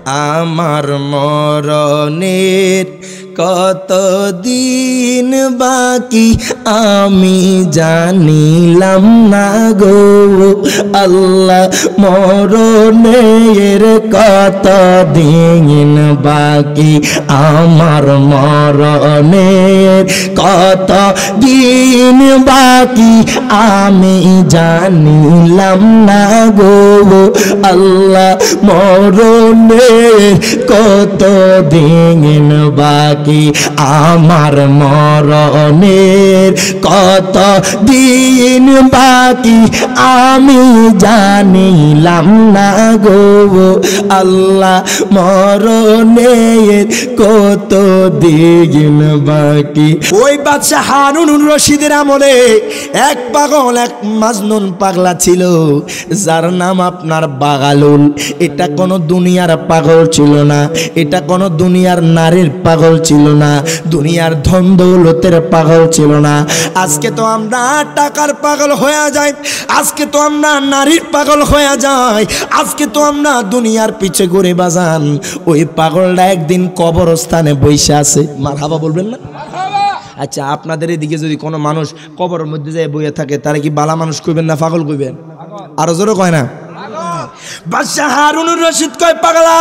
আমার মরণের কতদিন বাকি আমি জানিলাম না গো আল্লাহ মরণের কতদিন বাকি আমার মরণের কতদিন বাকি আমি জানিলাম না গো আল্লাহ মরণের কতদিন বাকি আমার মরণের কতদিন বাকি আমি জানিলাম না গো আল্লাহ মরণের কতদিন বাকি। ওই বাদশাহ হারুনুর রশিদের আমলে এক পাগল এক মাজনুন পাগলা ছিল যার নাম আপনার বাগালুল। এটা কোনো দুনিয়ার পাগল ছিল না, এটা কোনো দুনিয়ার নারীর পাগল ছিল না, দুনিয়ার ধন দৌলতের পাগল ছিল না। আজকে তো আমরা টাকার পাগল হয়ে যাই, আজকে তো আমরা নারীর পাগল হয়ে যাই, আজকে তো আমরা দুনিয়ার পিছে ঘুরে বাজান। ওই পাগলটা একদিন কবরস্থানে বসে আছে। মারহাবা বলবেন না? আচ্ছা, আপনাদের এদিকে যদি কোনো মানুষ কবরের মধ্যে যায় বইয়ে থাকে তারা কি বালা মানুষ কইবেন না পাগল কইবেন? আরো জোরে কয় না? বাদশাহ হারুনুর রশিদ কয়, পাগলা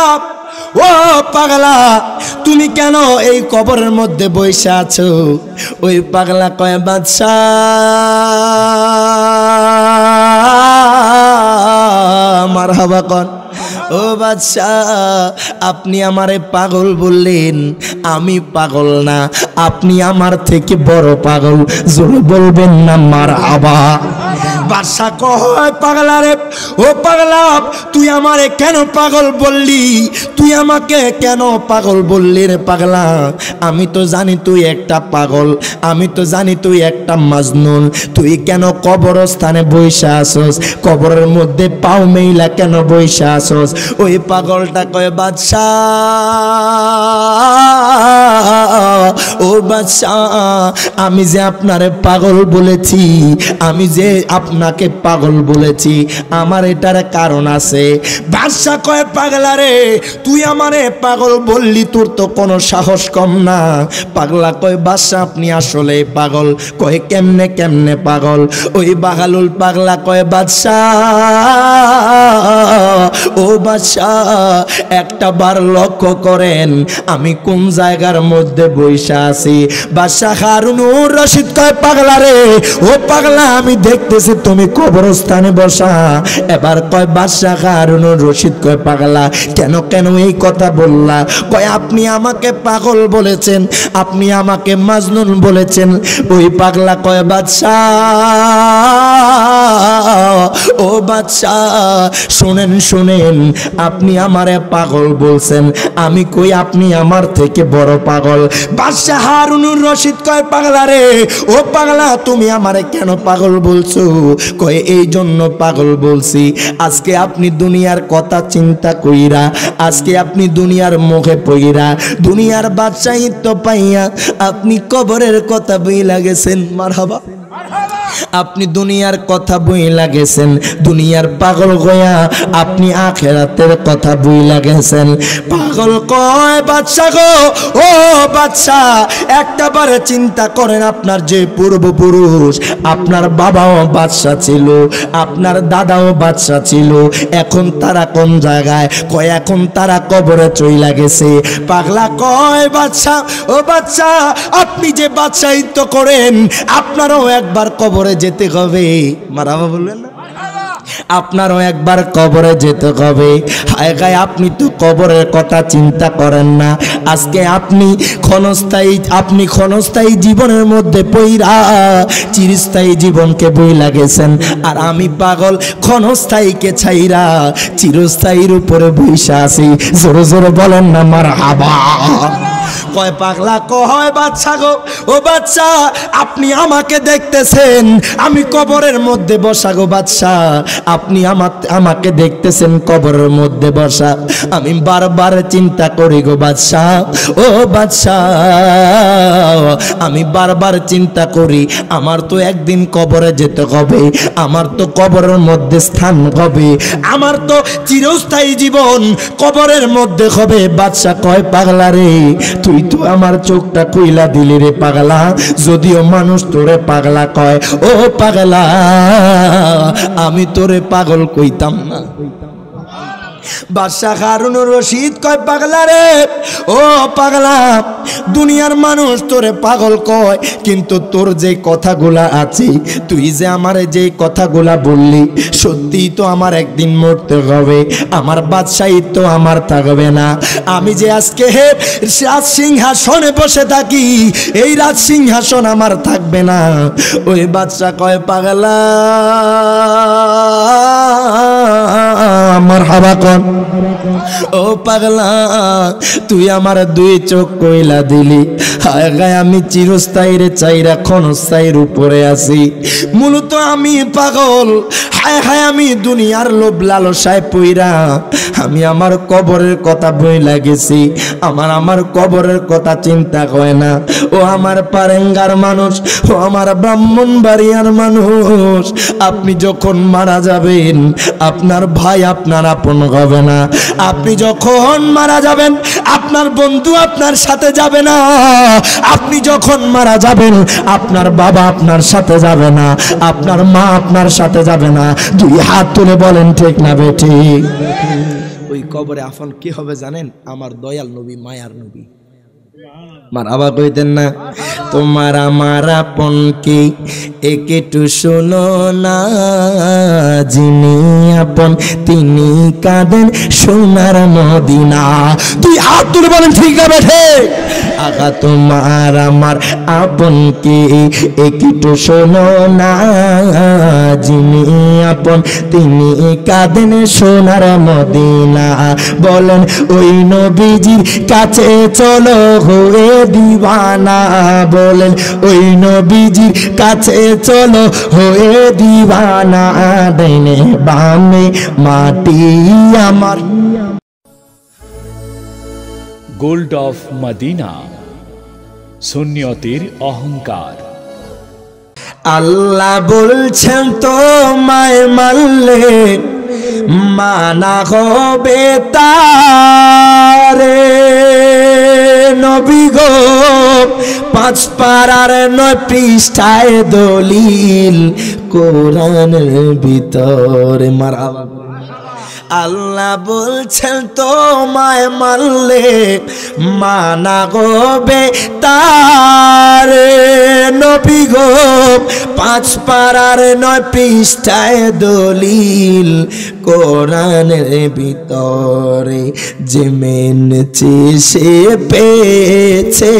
ও পাগলা তুমি কেন এই কবরের মধ্যে বসে আছো? ওই পাগলা কয়, বাদশাহ মারহাবা কর। ও বাদশাহ আপনি আমারে পাগল বললেন, আমি পাগল না, আপনি আমার থেকে বড় পাগল, জোরে বলবেন না মারহাবা। বাদশাহ কয়, পাগলা রে ও পাগলা তুই আমারে কেন পাগল বললি? তুই আমাকে কেন পাগল বললি রে পাগলা? আমি তো জানি তুই একটা পাগল, আমি তো জানি তুই একটা মাজনুন। তুই কেন কবরস্থানে বইসা আসস? কবরের মধ্যে পাও মেইলা কেন বইসা আসস? ওই পাগলটা কয়, বাদশাহ ও বাদশাহ আমি যে আপনারে পাগল বলেছি, আমি যে আপনাকে পাগল বলেছি আমার এটার কারণ আছে। বাদশাহ কয়, পাগলা রে তুই আমারে পাগল বললি, তোর তো কোনো সাহস কম না। পাগলা কয়, বাদশাহ আপনি আসলে পাগল। কয়, কেমনে কেমনে পাগল? ওই বাগালুল পাগলা কয়, বাদশাহ ও বাদশাহ একটা বার লক্ষ্য করেন আমি কোন জায়গার মধ্যে বইসা আছি। বাদশাহ হারুনুর রশিদ কয়, পাগলা রে ও পাগলা আমি দেখতেছি তুমি কবরস্থানে বসা। এবার কয়, বাদশাহ হারুনুর রশিদ কয়, পাগলা কেন কেন এই কথা বললা? কয়, আপনি আমাকে পাগল বলেছেন, আপনি আমাকে মাজনুন বলেছেন। ওই পাগলা কয়, বাদশাহ ও বাদশাহ শুনেন শুনেন, আপনি আমারে পাগল বলছেন, আমি কই আপনি আমার থেকে বড় পাগল। বাদশাহ হারুনুর রশিদ কয়, পাগলা রে ও পাগলা তুমি আমারে কেন পাগল বলছো? কয়, এই জন্য পাগল বলছি আজকে আপনি দুনিয়ার কথা চিন্তা কইরা, আজকে আপনি দুনিয়ার মুখে পইরা, দুনিয়ার বাদশাহিত্ব পাইয়া আপনি কবরের কথা বইলা গেছেন। মারহাবা। আপনি দুনিয়ার কথা বইলা গেছেন, দুনিয়ার পাগল হইয়া আপনি আখিরাতের কথা বইলা গেছেন। পাগল কয়, বাদশা গো ও বাদশা একটাবারে চিন্তা করেন, আপনার যে পূর্বপুরুষ, আপনার বাবাও বাদশা ছিল, আপনার দাদাও বাদশা ছিল, এখন তারা কোন জায়গায়? কয়, এখন তারা কবরে চইলা গেছে। পাগলা কয়, বাদশা ও বাদশা আপনি যে বাদশাহিত্ব করেন আপনারও একবার কবরে যেতে হবে। মারহাবা বলবেন না? আপনারও একবার কবরে যেতে হবে। হায় গায় আপনি তো কবরের কথা চিন্তা করেন না। আজকে আপনি ক্ষণস্থায়ী জীবনের মধ্যে পইরা চিরস্থায়ী জীবনকে বইলা গেছেন, আর আমি পাগল ক্ষণস্থায়ীকে ছাইরা চিরস্থায়ীর উপরে বইসা আছি। জোরে জোরে বলেন না মারহাবা। কয় পাগলা কয় বাচ্চা গো, ও বাচ্চা আপনি আমাকে দেখতেছেন আমি কবরের মধ্যে বসা গো বাচ্চা, আপনি আমাকে দেখতেছেন কবরের মধ্যে বসা, আমি বারবার চিন্তা করি গো বাচ্চা, ও বাচ্চা আমি বারবার চিন্তা করি আমার তো একদিন কবরে যেতে হবে, আমার তো কবরের মধ্যে স্থান হবে, আমার তো চিরস্থায়ী জীবন কবরের মধ্যে হবে। বাদশা কয় পাগলা রে তুই তো আমার চোখটা কইলা দিলি রে পাগলা, যদিও মানুষ তোরে পাগলা কয়, ও পাগলা আমি তোরে পাগল কইতাম না। বাদশা হারুনুর রশিদ কয় পাগলা রে, ও পাগলা দুনিয়ার মানুষ তোরে পাগল কয়, কিন্তু তোর যে কথাগুলা আছে, তুই যে আমারে যে কথাগুলা বললি, সত্যি তো আমার একদিন মরতে হবে, আমার বাদশাহী তো আমার থাকবে না, আমি যে আজকে রাজ সিংহাসনে বসে থাকি এই রাজ সিংহাসন আমার থাকবে না। ওই বাদশা কয় পাগলা আমার হাবা কর, ও পাগলা তুই আমার দুই চোখ কইলা দিলি, হায় গায় আমি চিরস্থায়ী রে চাইরা ক্ষণস্থায়ীর উপরে আছি, মূলত আমি পাগল, হায় হায় আমি দুনিয়ার লোভ লালসায় পইরা আমি আমার কবরের কথা বইলা গেছি, আমার কবরের কথা চিন্তা হয় না। ও আমার পারেঙ্গার মানুষ, ও আমার ব্রাহ্মণবাড়িয়ার মানুষ, আপনি যখন মারা যাবেন আপনার ভাই আপনার আপন হবে না, আপনি যখন মারা যাবেন আপনার বন্ধু আপনার সাথে যাবে না, আপনি যখন মারা যাবেন আপনার বাবা আপনার সাথে যাবে না, আপনার মা আপনার সাথে যাবে না। দুই হাত তুলে বলেন ঠিক না বেঠিক? ওই কবরে আফন কি হবে জানেন? আমার দয়াল নবী, মায়ার নবী। মারহাবা কইতেন না? তোমার আমার আপন কি একটু শোনো না, যিনি আপন তিনি কাঁদেন সোনার মদিনা। তুই হাত তুলে বলেন ঠিক না বেঠে? আগা তোমার আমার আপন কি একটু শোনো না, যিনি আপন তিনি কাঁদেন সোনার মদিনা। বলেন ওই নবীজির কাছে চলো হয়ে দিওয়ানা, বলেন ওই নবীজির কাছে চলো হয়ে দিওয়ানা, ডাইনে বামে মাটি আমার। গোল্ড অফ মদিনা, সুন্নিয়তের অহংকার। আল্লাহ বলছেন তোমায় মানলে মানা হবে তারে, নবী গো 5 পারার 9 পৃষ্ঠায় দলিল কোরআনের ভিতরে। মারহাবা। আল্লাহ বলছেন তোমায় মানলে মানা হবে তারে, নবী গো 5 পারার 9 পৃষ্ঠায় দলিল কোরআনের ভিতরে। যে মেনেছে সে পেয়েছে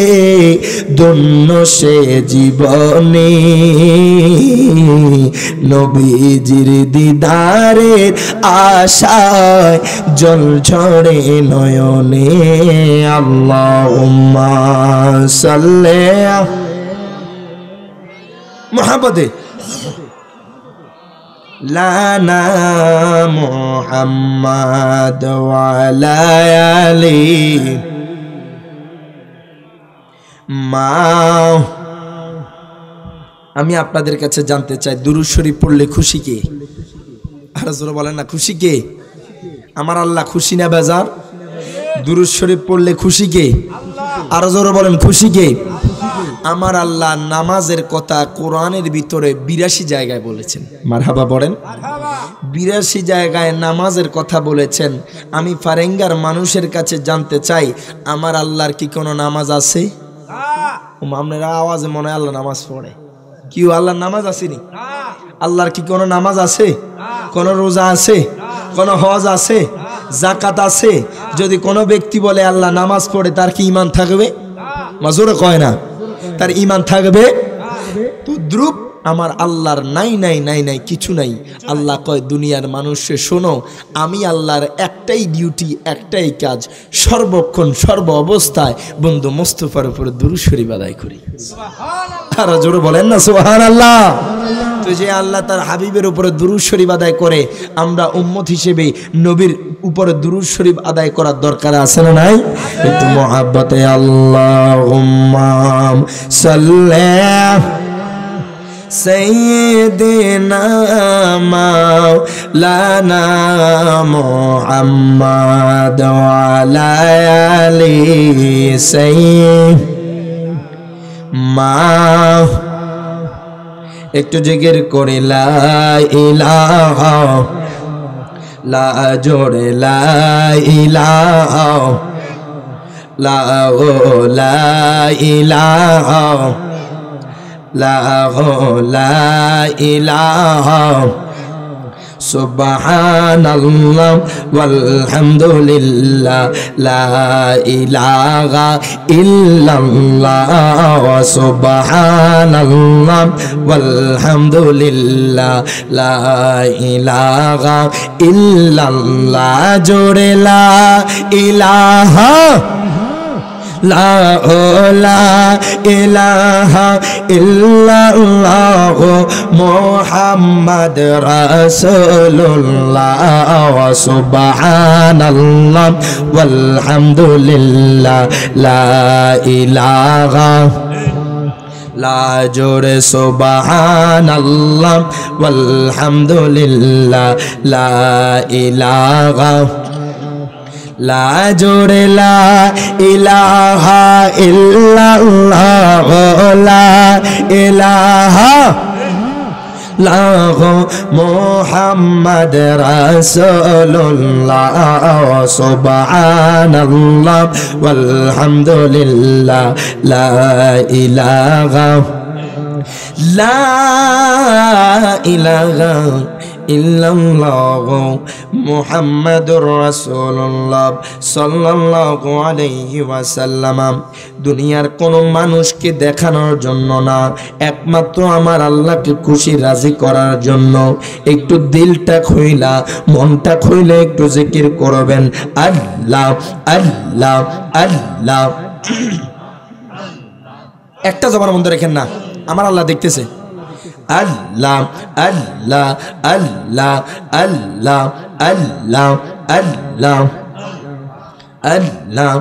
ধন্য সে জীবনে, নবীজির দিদারের আশায় জল ঝরে নয়নে। আল্লাহুম্মা সাল্লি মুহাম্মাদে লানা মুহাম্মাদ ওয়া আলা আলি মা। আমি আপনাদের কাছে জানতে চাই, দুরূদ শরীফ পড়লে খুশি কে? আর জোরে বলেন না, খুশি কে? আমার আল্লাহ খুশি না বেজার? দুরূদ শরীফ পড়লে খুশি কে? আর জোরে বলেন খুশি কে? আমার আল্লাহ নামাজের কথা কোরআনের ভিতরে 82 জায়গায় বলেছেন। মারহাবা পড়েন। 82 জায়গায় নামাজের কথা বলেছেন। আমি ফারেঙ্গার মানুষের কাছে জানতে চাই, আমার আল্লাহর কি কোনো নামাজ আছে? আপনারা আওয়াজে মনে হয় আল্লাহ নামাজ পড়ে। কি আল্লাহর নামাজ আসেনি? আল্লাহর কি কোনো নামাজ আছে? কোন রোজা আছে? কোন হজ আছে? যাকাত আছে? যদি কোনো ব্যক্তি বলে আল্লাহ নামাজ পড়ে, তার কি ঈমান থাকবে? মাজুরে কয় না, তার ঈমান থাকবে? তো দ্রুপ আমার আল্লাহর নাই নাই নাই নাই কিছু নাই। আল্লাহ কয় দুনিয়ার মানুষে শোনো, আমি আল্লাহর একটাই ডিউটি, একটাই কাজ, সর্বক্ষণ সর্ব অবস্থায় বন্ধু মোস্তফার উপর দুরূদ শরীফ আদায় করি। আর জোরে বলেন না সুবহানাল্লাহ। তো যে আল্লাহ তার হাবিবের উপরে দুরূদ শরীফ আদায় করে, আমরা উম্মত হিসেবে নবীর উপরে দুরূদ শরীফ আদায় করার দরকার আছে না নাই? একটু মুহাব্বতে আল্লাহুম্মা সাল্লি سيدنا مولانا محمد وعلى آله سيدنا একটু জিকির করে লা ইলাহা লা জোরে লা ইলাহা লা ইলাহা লা ইলাহা সুবহানাল্লাহ ওয়ালহামদুলিল্লাহ লা ইলাহা ইল্লাল্লাহ সুবহানাল্লাহ ওয়ালহামদুলিল্লাহ লা ইলাহা ইল্লাল্লাহ জোরে লা ইলাহা লা ইলাহা ইল্লাল্লাহ মুহাম্মদ রাসূলুল্লাহ সুবহানাল্লাহ ওয়ালহামদুলিল্লাহ লা ইলাহা লা জোরে সুবহানাল্লাহ ওয়ালহামদুলিল্লাহ লা ইলাহা লা জোরে লা ইলাহা ইল্লাল্লাহ লা ইলাহা লাহু মুহাম্মদ রাসূলুল্লাহ সুবহানাল্লাহ ওয়ালহামদুলিল্লাহ লা ইলাহা ইল্লাল্লাহু মুহাম্মাদুর রাসূলুল্লাহ সাল্লাল্লাহু আলাইহি ওয়াসাল্লাম। দুনিয়ার কোন মানুষকে দেখানোর জন্য না, একমাত্র আমার আল্লাহকে খুশি রাজি করার জন্য। একটু দিলটা খুইলা, মনটা খুইলে একটু জিকির করবেন আল্লাহ আল্লাহ আল্লাহ। একটা জবান বন্ধ রেখেন না, আমার আল্লাহ দেখতেছে। আল্লাহ আল্লাহ আল্লাহ আল্লাহ আল্লাহ আল্লাহ আল্লাহ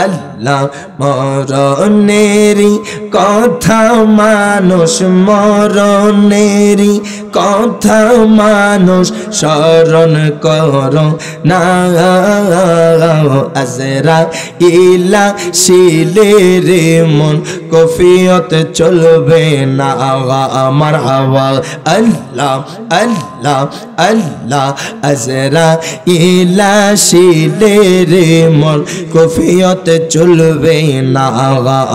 আল্লাহ। মরণেরই কথা মানুষ, মরণেরই কথা মানুষ স্মরণ করো না। আজরাইল শিলেরে মন কফিয়ত চলবে না। আমার হাওয়া আল্লাহ আল্লাহ আল্লাহ। আজরাইল শিলেরে মন কফিয়ত চলবে না।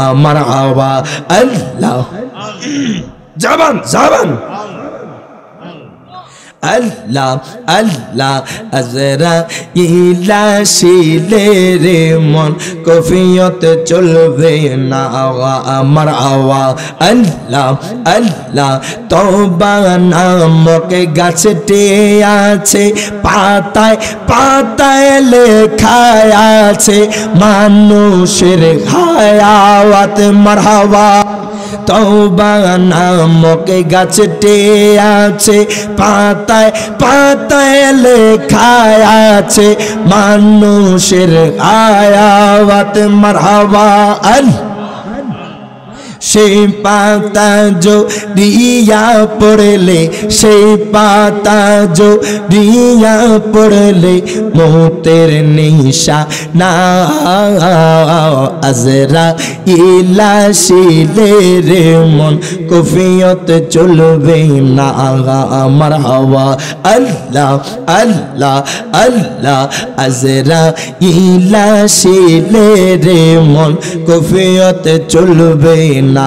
আমার হাওয়া আল্লাহ। জবান জবান আল্লাহ আল্লাহ। আজরাইল শিলেরে মন কফিয়ত চলবে না। আমার হাওয়া আল্লাহ আল্লাহ। তওবা নামক গাছটি আছে, পাতায় পাতায় লেখা আছে মানুষের হায়াত। মারহাবা। তওবা নামক গাছটি আছে, পাতায় পাতায় লেখা আছে মানুষের হায়াত। মারহাবা। সেই পাতা জড়িয়া পড়লে, সেই পাতা জড়িয়া পড়লে মৌতের নিশানা। আজরাইল শিলেরে মন কফিয়ত চলবে না। আমার হাওয়া আল্লাহ আল্লাহ আল্লাহ। আজরাইল শিলেরে মন কফিয়ত চলবে না।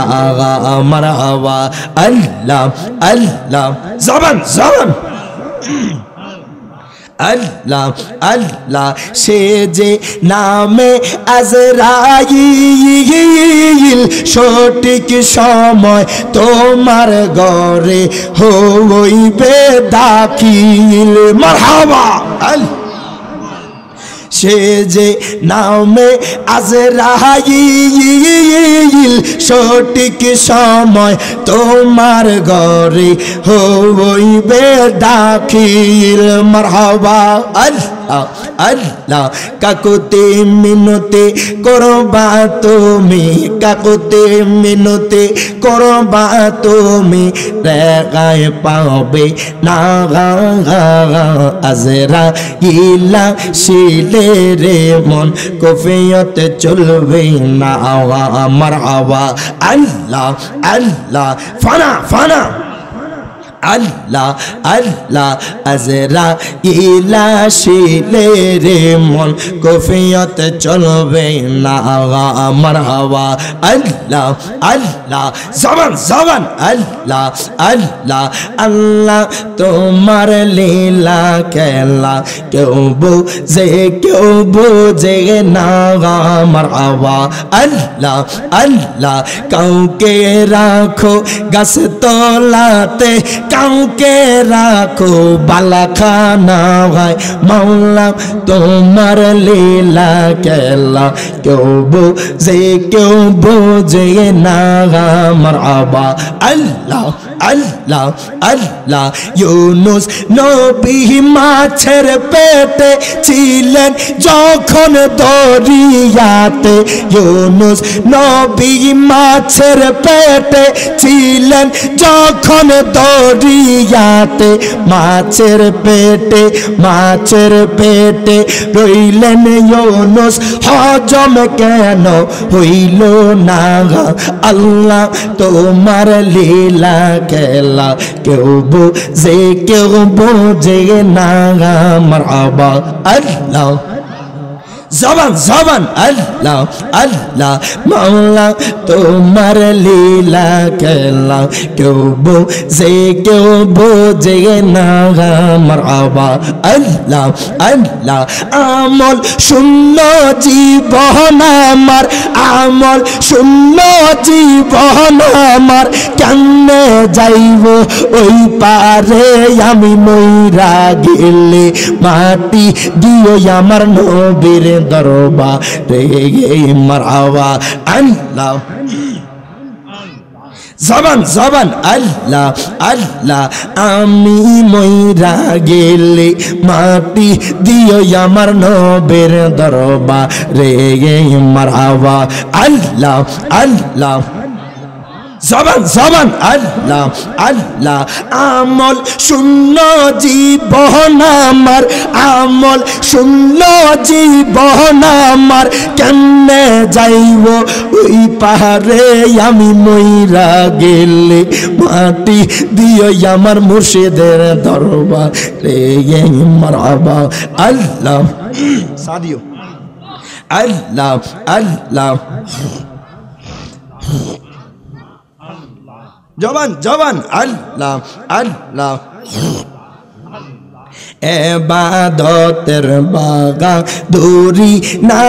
আমার হাওয়া আল্লাহ আল্লাহ। জবান জবান আল্লাহ আল্লাহ সে যে নামে আজরাইল সঠিক সময় তোমার ঘরে হইবে দাখিল মারহাবা আল্লাহ সে যে নামে আজরাইল সঠিক সময় তোমার ঘরে হইবে দাখিল মারহাবা আল্লাহ আল্লাহ কাকুতি মিনতি করবা তুমি কাকুতি মিনতি করবা তুমি রেগায় পাবে না আজরাইল শিলে রে মন কফিয়তে চলবে না মারহাবা আল্লাহ আল্লাহ ফানা ফানা আল্লাহ আল্লাহ আজরাইল শিলে রে মন কফিয়তে চলবে না মারহাবা আল্লাহ আল্লাহ জবান জবান আল্লাহ আল্লাহ আল্লাহ তোমার লীলা খেলা কেউ বোঝে না মারহাবা আল্লাহ আল্লাহ কাউকে রাখো গাছ তলাতে কাউকে রাখো বালাখানা ভাই মাওলা তোমার লীলা খেলা কেউ বোঝে না মারহাবা আল্লাহ আল্লাহ আল্লাহ ইউনুস নবী মাছের পেটে ছিলেন যখন দরিয়াতে ইউনুস নবী মাছের পেটে ছিলেন যখন দরিয়াতে মাছের পেটে রইলেন ইউনুস হজম কেন হইল না আল্লাহ তোমার লীলা খেলা কেউ বোঝে না মারহাবা আল্লাহ জবান জবান আল্লাহ আল্লাহ মাওলা তোমার লীলা খেলা কেউ বোঝে না মারহাবা আল্লাহ আল্লাহ আমল শূন্য জীবন আমার আমল শূন্য জীবন আমার কেমনে যাইব ওই পারে আমি মইরা গেলে মাটি দিও আমার নবীর দরবারে মারহাবা আল্লাহ জবান জবান আল্লাহ আল্লাহ আমি মইরা গেলে মাটি দিও আমার নবীর দরবারে মারহাবা আল্লাহ আল্লাহ জবান জবান আল্লাহ আল্লাহ আমল শূন্য জীবন আমার আমল শূন্য জীবন আমার কেমনে যাইব ওই পাহাড়ে আমি মইরা গেলে মাটি দিও আমার মুর্শিদের দরবারে মারহাবা আল্লাহ সাদিও আল্লাহ আল্লাহ জবান জবান আল্লাহ আল্লাহ এবাদতের বাগা দূরি না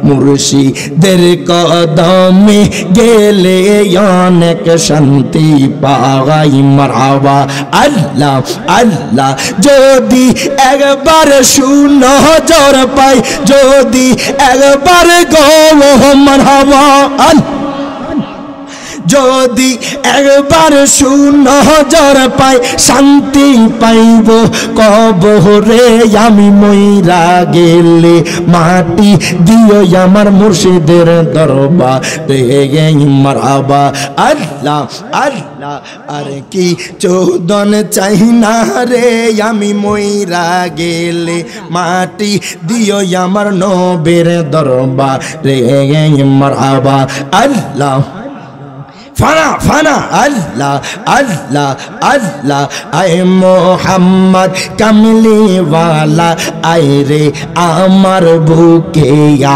মুর্শিদের কদমে গেলে অনেক শান্তি পাই মারহাবা আল্লাহ আল্লাহ যদি একবার সুনজর পাই যদি একবার গো মারহাবা যদি একবার সুনজর পাই শান্তি পাইব কবরে আমি মইরা গেলে মাটি দিও আমার মুর্শিদের দরবারে মারহাবা আল্লাহ আল্লাহ আর কি চোদন চাই না রে আমি মইরা গেলে মাটি দিও আমার নবীর দরবারে মারহাবা আল্লাহ ফানা ফানা আল্লাহ আল্লাহ আল্লাহ আয় মোহাম্মদ কামলিওয়ালা আয় রে আমার বুকে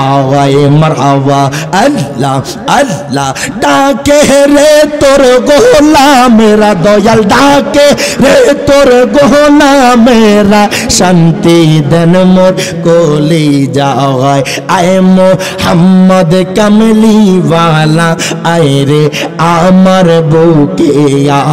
আওয়ায় মারহাবা আল্লাহ আল্লাহ ডাকে রে তোর গোলামেরা দয়াল ডাকে রে তোর গোলামেরা শান্তি দেন মোর কলি যাওয়ায় আয় মোহাম্মদ কামলিওয়ালা আয় রে আমার বুকে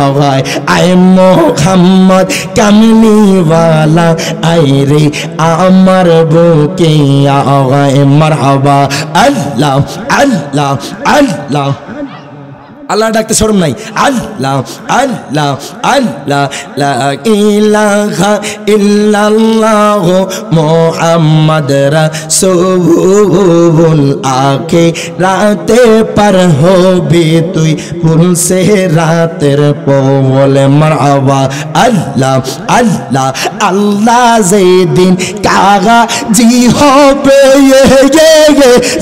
আওয়ায় আয় মোহাম্মদ কামলিওয়ালা আয় রে আমার বুকে আওয়ায় মারহাবা আল্লাহ আল্লাহ আল্লাহ আল্লাহ ডাকতে শরম নাই আল্লাহ আল্লাহ আল্লাহ লা ইলাহা ইল্লাল্লাহ মুহাম্মদ রাসূল আকে রাতে পার হবি তুই ফুল সে রাতের পৌল মারহাবা আল্লাহ আল্লাহ আল্লাহ যেদিন কাগা জি হবে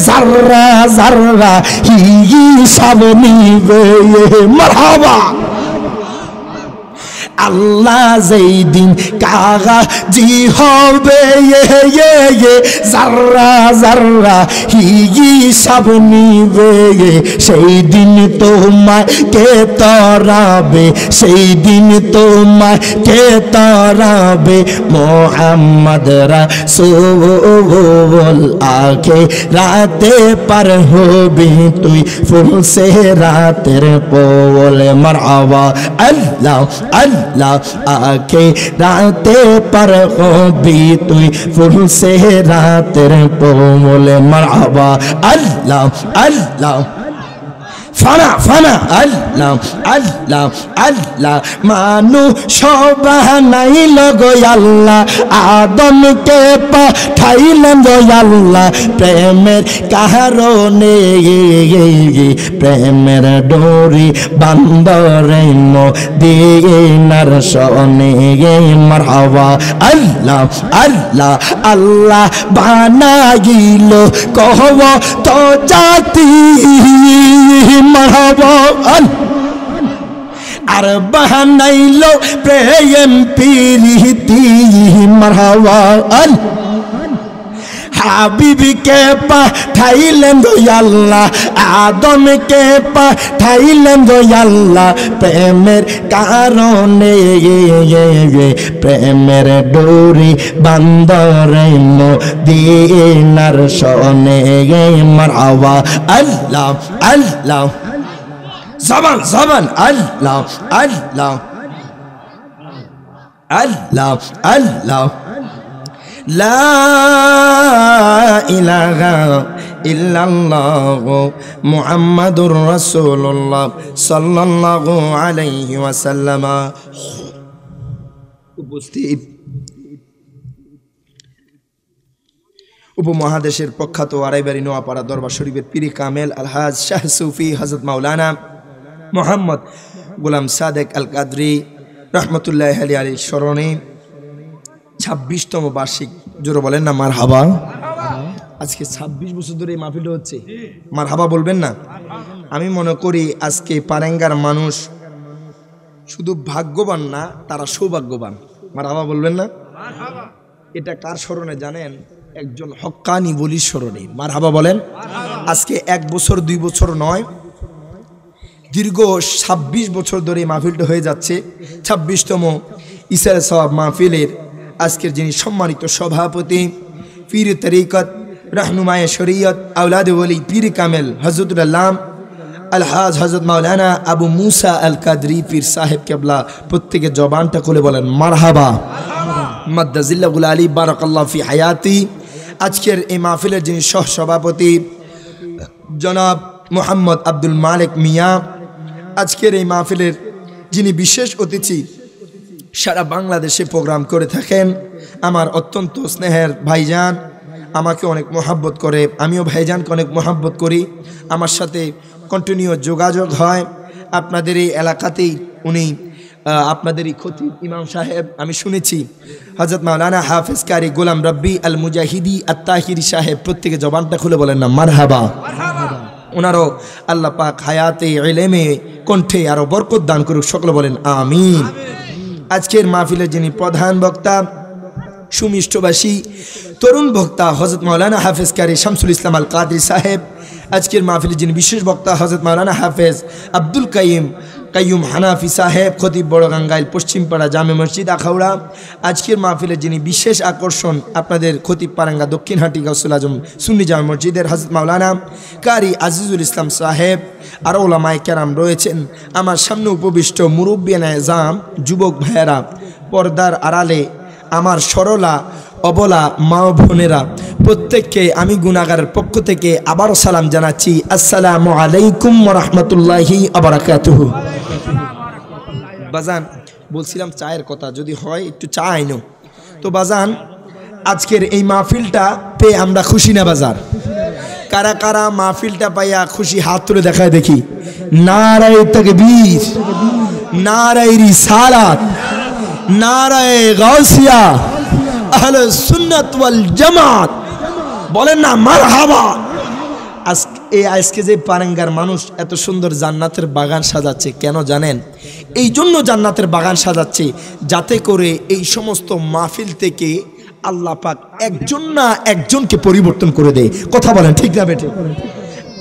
জাররা জাররা হিসাব নিবে মারহাবা আল্লাহ যেই দিন কাগা জি হবে জাররা জাররা হিসাব নিবে সেই দিন তোমায় কে তরাবে সেই দিন তোমায় কে তরাবে মুহাম্মদ রাসূল আকে রাতে পার হবি তুই ফুল সে রাতের পৌল মারহাবা আল্লাহ আল্লাহ আকে রাতে পার হবি তুই ফুল সে রাতের পৌল মারহাবা আল্লাহ আল্লাহ ফানা ফানা আল্লাহ আল্লাহ আল্লাহ মানুষ বানাইল গো আল্লাহ আদমকে পাঠাইলেন গো আল্লাহ প্রেমের কারণে প্রেমের ডোরি বান্দরে মদিনার শনে মারহাবা আল্লাহ আল্লাহ আল্লাহ বানাইল কহব তো জাতি মারহাবা আর বানাইলো প্রেম প্রীতি মারহাবা হাবিবকে পাঠাইলেন গো আল্লাহ আদমকে পাঠাইলেন গো আল্লাহ প্রেমের কারণে প্রেমের ডোরি বান্দরে মদিনার শনে মারহাবা আল্লাহ আল্লাহ জবান জবান আল্লাহ আল্লাহ আল্লাহ আল্লাহ লা ইলাহা ইল্লাল্লাহ মুহাম্মাদুর রাসূলুল্লাহ সাল্লাল্লাহু আলাইহি ওয়াসাল্লাম। উপস্থিত উপমহাদেশের প্রখ্যাত আড়াইবাড়ি নোয়াপাড়া দরবার শরীফের পীর কামেল আলহাজ শাহ সুফি হযরত মাওলানা মোহাম্মদ গোলাম সাদেক আল কাদরি রহমতুল্লাহ আলাইহির স্মরণে 26তম বার্ষিক, জোরে বলেন না মারহাবা। আজকে 26 বছর ধরে এই মাহফিলটা হচ্ছে, মারহাবা বলবেন না? আমি মনে করি আজকে পারেঙ্গার মানুষ শুধু ভাগ্যবান না, তারা সৌভাগ্যবান। মারহাবা বলবেন না? এটা কার স্মরণে জানেন? একজন হক্কানি বলির স্মরণে। মারহাবা বলেন। আজকে 1 বছর 2 বছর নয়, দীর্ঘ 26 বছর ধরে এই মাহফিলটা হয়ে যাচ্ছে। 26তম ইসার সওয়াব মাহফিলের আজকের যিনি সম্মানিত সভাপতি, পীর তরিকত रहनुमाए शरीयत औलाद वली पीर कामिल हज़रतुल अल्लाम अलहाज हज़रत मौलाना अबू मूसा अल कादरी पीर साहिब केबला प्रत्येक जबानटा खुले बोलेन मारहाबा मद्दाजिल्लाहुल आली बाराकाल्लाहु फी हयाती। आजकेर এই মাহফিলের যিনি সহ সভাপতি জনাব মোহাম্মদ আব্দুল মালিক মিয়া, আজকের এই মাহফিলের যিনি বিশেষ অতিথি, সারা বাংলাদেশে প্রোগ্রাম করে থাকেন, আমার অত্যন্ত স্নেহের ভাইজান, আমাকে অনেক মোহাব্বত করে, আমিও ভাইজানকে অনেক মোহাব্বত করি, আমার সাথে কন্টিনিউ যোগাযোগ হয়। আপনাদের এই এলাকাতেই উনি আপনাদেরই খতিব ইমাম সাহেব, আমি শুনেছি হযরত মাওলানা হাফেজ কারি গোলাম রব্বি আল মুজাহিদি আত-তাহিরি সাহেব, প্রত্যেকে জবানটা খুলে বলেন না মারহাবা। ওনারও আল্লাহ পাক হায়াতে ইলমে কণ্ঠে আরো বরকত দান করুক, সকলে বলেন আমিন। আজকের মাহফিলের যিনি প্রধান বক্তা, সুমিষ্টভাষী তরুণ বক্তা হযরত মাওলানা হাফেজ কারি শামসুল ইসলাম আল কাদরি সাহেব। আজকের মাহফিলের যিনি বিশেষ বক্তা হযরত মাওলানা হাফেজ আব্দুল কাইয়ুম হানাফি সাহেব, খতিব বড় গাঙ্গাইল পশ্চিমপাড়া জামে মসজিদ আখাউড়া। আজকের মাহফিলের যিনি বিশেষ আকর্ষণ, আপনাদের খতিব পারাঙ্গা দক্ষিণহাটি গাউসুল আজম সুন্নি জামে মসজিদের হযরত মাওলানা কারি আজিজুল ইসলাম সাহেব। আর ওলামায়ে কেরাম রয়েছেন আমার সামনে উপবিষ্ট, মুরব্বিয়ানে এজাম, যুবক ভাইয়েরা, পর্দার আড়ালে আমার সরলা অবলা মা বোনেরা, প্রত্যেককে আমি গুনাহগারের পক্ষ থেকে আবারও সালাম জানাচ্ছি। আসসালামু আলাইকুম ওয়া রাহমাতুল্লাহি ওয়া বারাকাতুহু। বাজান, বলছিলাম চায়ের কথা, যদি হয় একটু চা আইনো। তো বাজান, আজকের এই মাহফিলটা পেয়ে আমরা খুশি না বাজার? কারা কারা মাহফিলটা পাইয়া খুশি হাত তুলে দেখায় দেখি। নারায়ে তাকবীর, নারায়ে রিসালাত, নারায়ে গাউসিয়া, আহলে সুন্নাত ওয়াল জামাত, বলেন না মারহাবা। আজকে যে পারেঙ্গার মানুষ এত সুন্দর জান্নাতের বাগান সাজাচ্ছে, কেন জানেন? এই জন্য জান্নাতের বাগান সাজাচ্ছে যাতে করে এই সমস্ত মাহফিল থেকে আল্লাহ পাক একজন না একজনকে পরিবর্তন করে দেয়। কথা বলেন ঠিক না বেটে?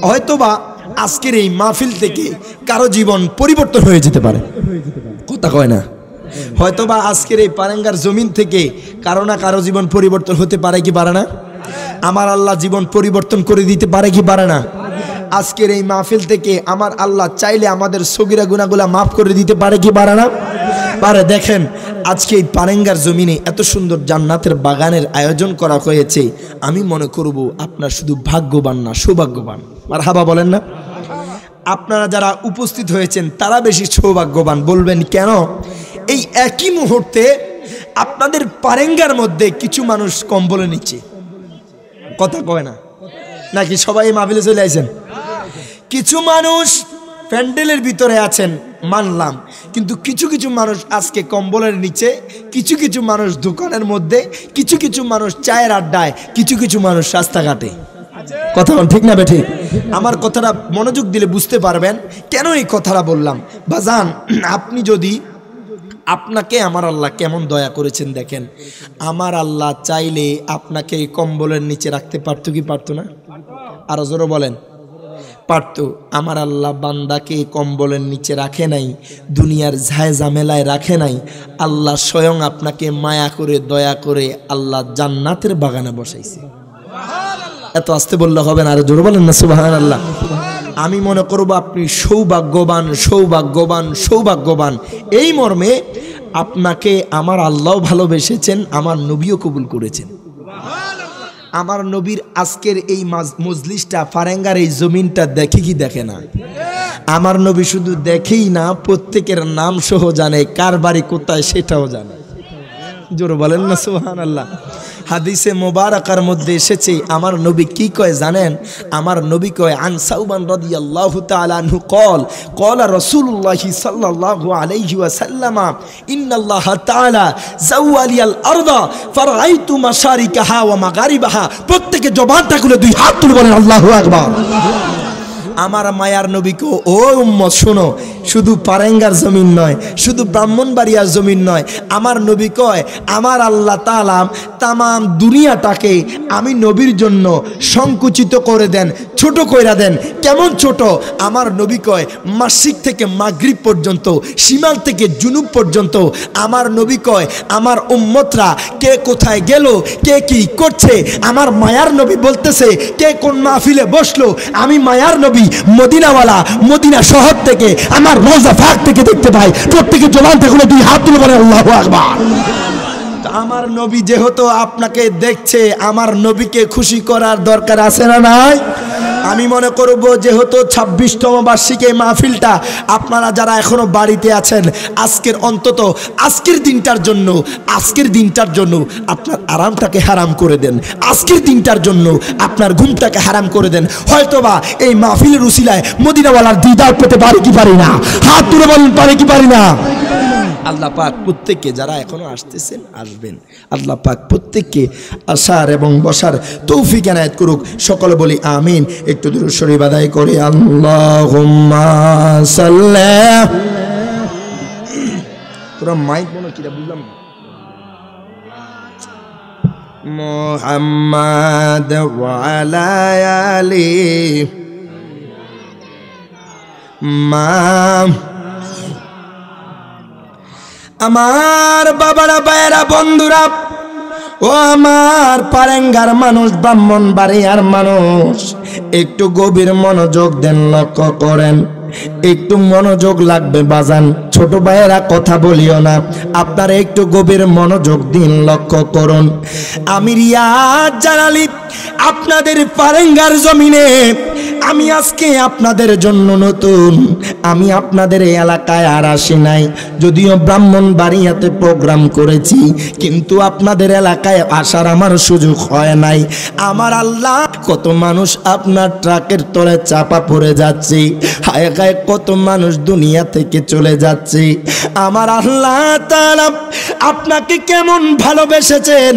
হয়তোবা আজকের এই মাহফিল থেকে কারো জীবন পরিবর্তন হয়ে যেতে পারে, কথা কয় না? হয়তোবা আজকের এই পারেঙ্গার জমিন থেকে কারো না কারো জীবন পরিবর্তন হতে পারে কি পারে না? আমার আল্লাহ জীবন পরিবর্তন করে দিতে পারে কি পারে না? আজকের এই মাহফিল থেকে আমার আল্লাহ চাইলে আমাদের সগীরা গুনাহগুলা মাফ করে দিতে পারে কি পারে না? পারে। দেখেন, আজকে এই পারেঙ্গার জমিনে এত সুন্দর জান্নাতের বাগানের আয়োজন করা হয়েছে। আমি মনে করব আপনার শুধু ভাগ্যবান না, সৌভাগ্যবান। মারহাবা বলেন না? আপনারা যারা উপস্থিত হয়েছেন তারা বেশি সৌভাগ্যবান। বলবেন কেন? এই একই মুহূর্তে আপনাদের পারেঙ্গার মধ্যে কিছু মানুষ কম্বলে নিচ্ছে, কথা কয় না নাকি? সবাই মাহফিলে চলে আসেন। কিছু মানুষ প্যান্ডেলের ভিতরে আছেন মানলাম, কিন্তু কিছু কিছু মানুষ আজকে কম্বলের নিচে, কিছু কিছু মানুষ দোকানের মধ্যে, কিছু কিছু মানুষ চায়ের আড্ডায়, কিছু কিছু মানুষ রাস্তাঘাটে। কথা ঠিক না বেঠি? আমার কথাটা মনোযোগ দিলে বুঝতে পারবেন কেন এই কথাটা বললাম। বাজান, আপনি যদি, আপনাকে আমার আল্লাহ কেমন দয়া করেছেন দেখেন। আমার আল্লাহ চাইলে আপনাকে এই কম্বলের নিচে রাখতে পারতো কি পারতো না? আরো জোরে বলেন, পারতো। আমার আল্লাহ বান্দাকে কম্বলের নিচে রাখে নাই, দুনিয়ার ঝায় ঝামেলায় রাখে নাই। আল্লাহ স্বয়ং আপনাকে মায়া করে, দয়া করে আল্লাহ জান্নাতের বাগানে বসাইছে। এত আস্তে বললে হবে না, আরো জোরে বলেন না সুবহানাল্লাহ। আমি মনে করব আপনি সৌভাগ্যবান, সৌভাগ্যবান, সৌভাগ্যবান। এই মর্মে আপনাকে আমার আল্লাহ ভালোবেসেছেন, আমার নবীও কবুল করেছেন। আমার নবীর আজকের এই মজলিসটা, পারেঙ্গার এই জমিনটা দেখে কি দেখে না? আমার নবী শুধু দেখেই না, প্রত্যেকের নাম সহ জানে, কার বাড়ি কোথায় সেটাও জানে। জোরে বলেন না সুবহানাল্লাহ। হাদিসে মোবারকার মধ্যে এসেছে আমার নবী কি কয় জানেন? আমার নবী কয়, আন সাউবান রাদিয়াল্লাহু তাআলা আনহু ক্বাল ক্বালা রাসূলুল্লাহি সাল্লাল্লাহু আলাইহি ওয়াসাল্লাম ইন্নাল্লাহা তাআলা যাওয়ালিয়াল আরদা ফারাআইতু মাশারিকাহা ওয়া মাগারিবাহা। প্রত্যেকে জবানটা খুলে দুই হাত তুলে বলেন আল্লাহু আকবার। আমার মায়ার নবীকে, ও উম্মত শোনো, শুধু পারেঙ্গার জমিন নয়, শুধু ব্রাহ্মণবাড়িয়ার জমিন নয়, আমার নবী কয় আমার আল্লাহ তাআলা তামাম দুনিয়াটাকে আমি নবীর জন্য সংকুচিত করে দেন, ছোট কইরা দেন। কেমন ছোট? আমার নবী কয় মাসিক থেকে মাগরিব পর্যন্ত, শিমাল থেকে জুনুব পর্যন্ত। আমার নবী কয় আমার উম্মতরা কে কোথায় গেল, কে কি করছে, আমার মায়ার নবী বলতেছে কে কোন মাহফিলে বসলো, আমি মায়ার নবী মদিনাওয়ালা, মদিনা শহর থেকে, আমার রওজা পাক থেকে দেখতে পাই। প্রত্যেকে জবান থেকে দুই হাত তুলে বলে আল্লাহু আকবার। আমার নবী যেহেতু আপনাকে দেখছে, আমার নবীকে খুশি করার দরকার আছে না নাই? আমি মনে করব যেহেতু 26তম বার্ষিকী মাহফিলটা, আপনারা যারা এখনো বাড়িতে আছেন, আজকের অন্তত আজকের দিনটার জন্য আপনার আরামটাকে হারাম করে দেন, আজকের দিনটার জন্য আপনার ঘুমটাকে হারাম করে দেন। হয়তোবা এই মাহফিলের উসিলায় মদিনাওয়ালার দিদার পেতে পারি কি পারি না? হাত তুলে বলেন পারি কি পারি না? আল্লাহ পাক প্রত্যেককে যারা এখনো আসতেছেন আসবেন, আল্লাহ পাক প্রত্যেককে আসার এবং বসার তৌফিক এনায়েত করুক। সকলে বলি আমিন। একটু দরুদ শরীফ আদায় করি। আল্লাহুম্মা সাল্লি, তোরা মাইক মনে কিরা বুঝলাম না, মুহাম্মাদ ওয়া আলা আলি মা। আমার বাবারা, ভাইয়েরা, বন্ধুরা, ও আমার পারেঙ্গার মানুষ, ব্রাহ্মণবাড়িয়ার মানুষ, একটু গভীর মনোযোগ দেন, লক্ষ্য করেন, একটু মনোযোগ লাগবে বাজান। ছোট ভাইয়েরা কথা বলিও না, আপনারা একটু গভীর মনোযোগ দিন, লক্ষ্য করুন। আমি রিয়াজ জালালি আপনাদের পারেঙ্গার জমিনে আমি আজকে আপনাদের জন্য নতুন। আমি আপনাদের এই এলাকায় আর আসি নাই, যদিও ব্রাহ্মণবাড়িয়াতে প্রোগ্রাম করেছি, কিন্তু আপনাদের এলাকায় আসার আমার সুযোগ হয় নাই। আমার আল্লাহ, কত মানুষ আপনার ট্রাকের তলে চাপা পড়ে যাচ্ছে, হায় হায় কত মানুষ দুনিয়া থেকে চলে যাচ্ছে। আমার আল্লাহ তাআলা আপনাকে কেমন ভালোবেসেছেন,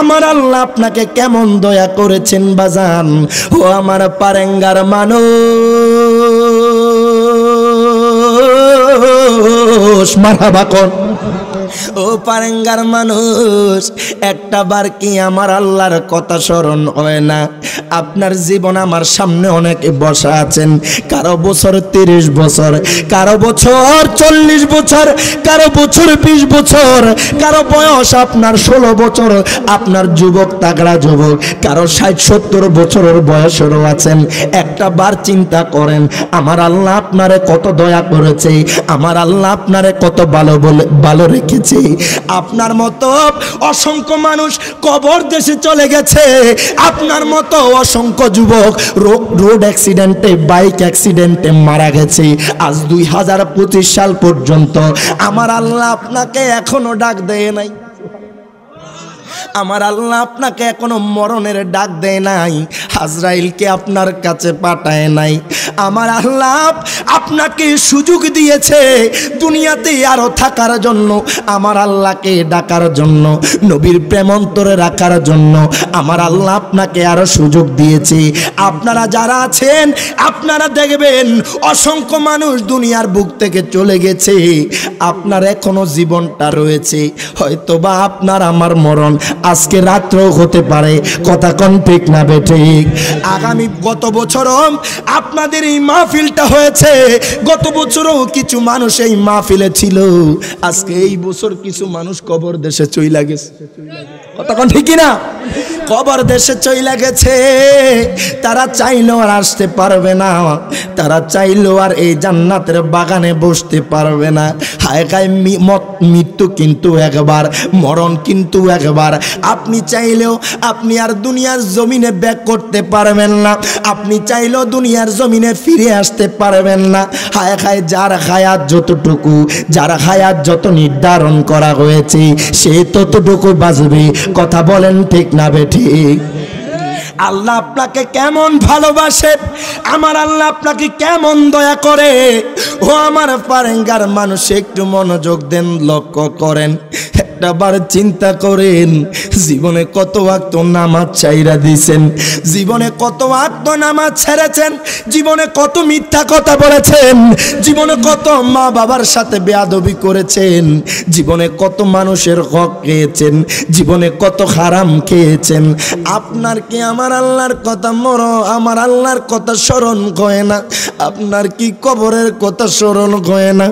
আমার আল্লাহ আপনাকে কেমন দয়া করেছেন বাজান। ও আমার পারেঙ্গার মানুষ, মারহাবা কোন। ও পারেঙ্গার মানুষ, একটা বার কি আমার আল্লাহর কথা স্মরণ হয় না? আপনার জীবন আমার সামনে অনেকে বসা আছেন, কারো বছর 30 বছর, কারো বছর 40 বছর, কারো বছর 20 বছর, কারো বয়স আপনার 16 বছর, আপনার যুবক তাগড়া যুবক, কারো 60-70 বছরের বয়সেরও আছেন। একটা বার চিন্তা করেন, আমার আল্লাহ আপনারে কত দয়া করেছে, আমার আল্লাহ আপনারে কত ভালো রেখেছে। আপনার মতো অসংখ্য মানুষ কবর দেশে চলে গেছে, আপনার মতো অসংখ্য যুবক রোড অ্যাক্সিডেন্টে, বাইক অ্যাক্সিডেন্টে মারা গেছে। আজ 2025 সাল পর্যন্ত আমার আল্লাহ আপনাকে এখনো ডাক দেয় নাই, আমার আল্লাহ আপনাকে এখনো মরণের ডাক দেয় নাই, আজরাইলকে আপনার কাছে পাঠায় নাই। আমার আল্লাহ আপনাকে সুযোগ দিয়েছে দুনিয়াতে আরো থাকার জন্য, আমার আল্লাহকে ডাকার জন্য, নবীর প্রেম অন্তরে রাখার জন্য আমার আল্লাহ আপনাকে আরো সুযোগ দিয়েছে। আপনারা যারা আছেন, আপনারা দেখবেন অসংখ্য মানুষ দুনিয়ার বুক থেকে চলে গেছে, আপনার এখনো জীবনটা রয়েছে। হয়তোবা আপনার আমার মরণ আজকে রাত্রেও হতে পারে, কথা কোন ঠিক না বেঠিক? আগামী গত বছরও আপনাদের এই মাহফিলটা হয়েছে, গত বছরও কিছু মানুষ এই মাহফিলে ছিল, আজকে এই বছর কিছু মানুষ কবর দেশে চইলা গেছে, কথা কোন ঠিক না? কবর দেশে চইলা গেছে, তারা চাইলেও আর আসতে পারবে না, তারা চাইলেও আর এই জান্নাতের বাগানে বসতে পারবে না। হায় হায়, মৃত্যু কিন্তু একবার, মরণ কিন্তু একবার। আপনি চাইলেও আপনি আর দুনিয়ার জমিনে ব্যাক করতে পারবেন না, আপনি চাইলেও দুনিয়ার জমিনে ফিরে আসতে পারবেন না। হায় হায়, যার হায়াত যতটুকু, যার হায়াত যত নির্ধারণ করা হয়েছে সে ততটুকু বাঁচবে, কথা বলেন ঠিক না বেঠিক? আল্লাহ আপনাকে কেমন ভালোবাসে, আমার আল্লাহ আপনাকে কেমন দয়া করে। ও আমার পারেঙ্গার মানুষ, একটু মনোযোগ দেন, লক্ষ্য করেন, একটাবার চিন্তা করেন, জীবনে কত ওয়াক্ত নামাজ ছাইরা দিয়েছেন, জীবনে কত ওয়াক্ত নামাজ ছেড়েছেন, জীবনে কত মিথ্যা কথা বলেছেন, জীবনে কত মা বাবার সাথে বেয়াদবি করেছেন, জীবনে কত মানুষের হক খেয়েছেন, জীবনে কত হারাম খেয়েছেন। আপনার কি আমার আল্লাহর কথা আমার আল্লাহর কথা স্মরণ হয় না? আপনার কি কবরের কথা স্মরণ হয় না?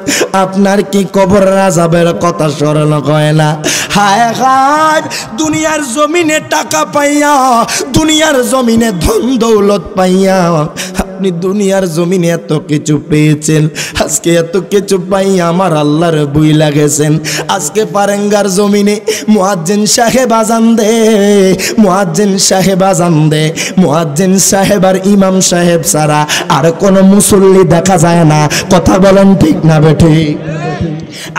আপনার কি কবরের আযাবের কথা স্মরণ হয় না? হায় হায়, দুনিয়ার জমিনে টাকা পাইয়া, দুনিয়ার জমিনে ধন দৌলত পাইয়া, আপনি দুনিয়ার জমিনে এত কিছু পেয়েছেন, আজকে এত কিছু পাইয়া আমার আল্লাহর বই লাগেছেন। আজকে পারেঙ্গার জমিনে মুয়াজ্জিন সাহেব আজান দে, মুয়াজ্জিন সাহেব আজান দে, মুয়াজ্জিন সাহেব আর ইমাম সাহেব ছাড়া আর কোনো মুসল্লি দেখা যায় না, কথা বলেন ঠিক না বেঠিক?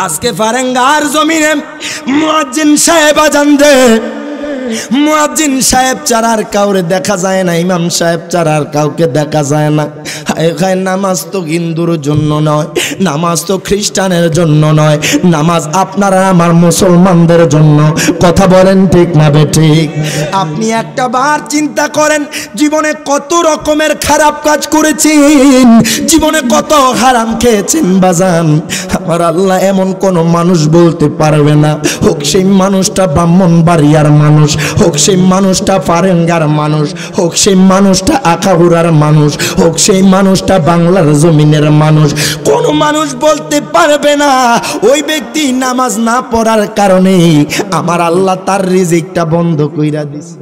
আজকে পারেঙ্গার জমিনে মুয়াজ্জিন সাহেব আজান দে, মুয়াজ্জিন সাহেব ছাড়া আর কাউরে দেখা যায় না, ইমাম সাহেব ছাড়া আর কাউকে দেখা যায় না। খায় নামাজ তো হিন্দুর জন্য নয়, নামাজ তো খ্রিস্টানের জন্য নয়, নামাজ আপনারা আমার মুসলমানদের জন্য। কথা বলেন ঠিক না বেঠিক? আপনি একটা বার চিন্তা করেন, জীবনে কত রকমের খারাপ কাজ করেছেন, জীবনে কত হারাম খেয়েছেন বাজান। আমার আল্লাহ এমন কোন মানুষ বলতে পারবে না, হোক সেই মানুষটা ব্রাহ্মণবাড়িয়ার মানুষ, হোক সেই মানুষটা ফারেঙ্গার মানুষ, হোক সেই মানুষটা আখাউড়ার মানুষ, হোক সেই মানুষটা বাংলার জমিনের মানুষ, কোন মানুষ বলতে পারবে না ওই ব্যক্তি নামাজ না পড়ার কারণে আমার আল্লাহ তার রিজিকটা বন্ধ কইরা দিছে।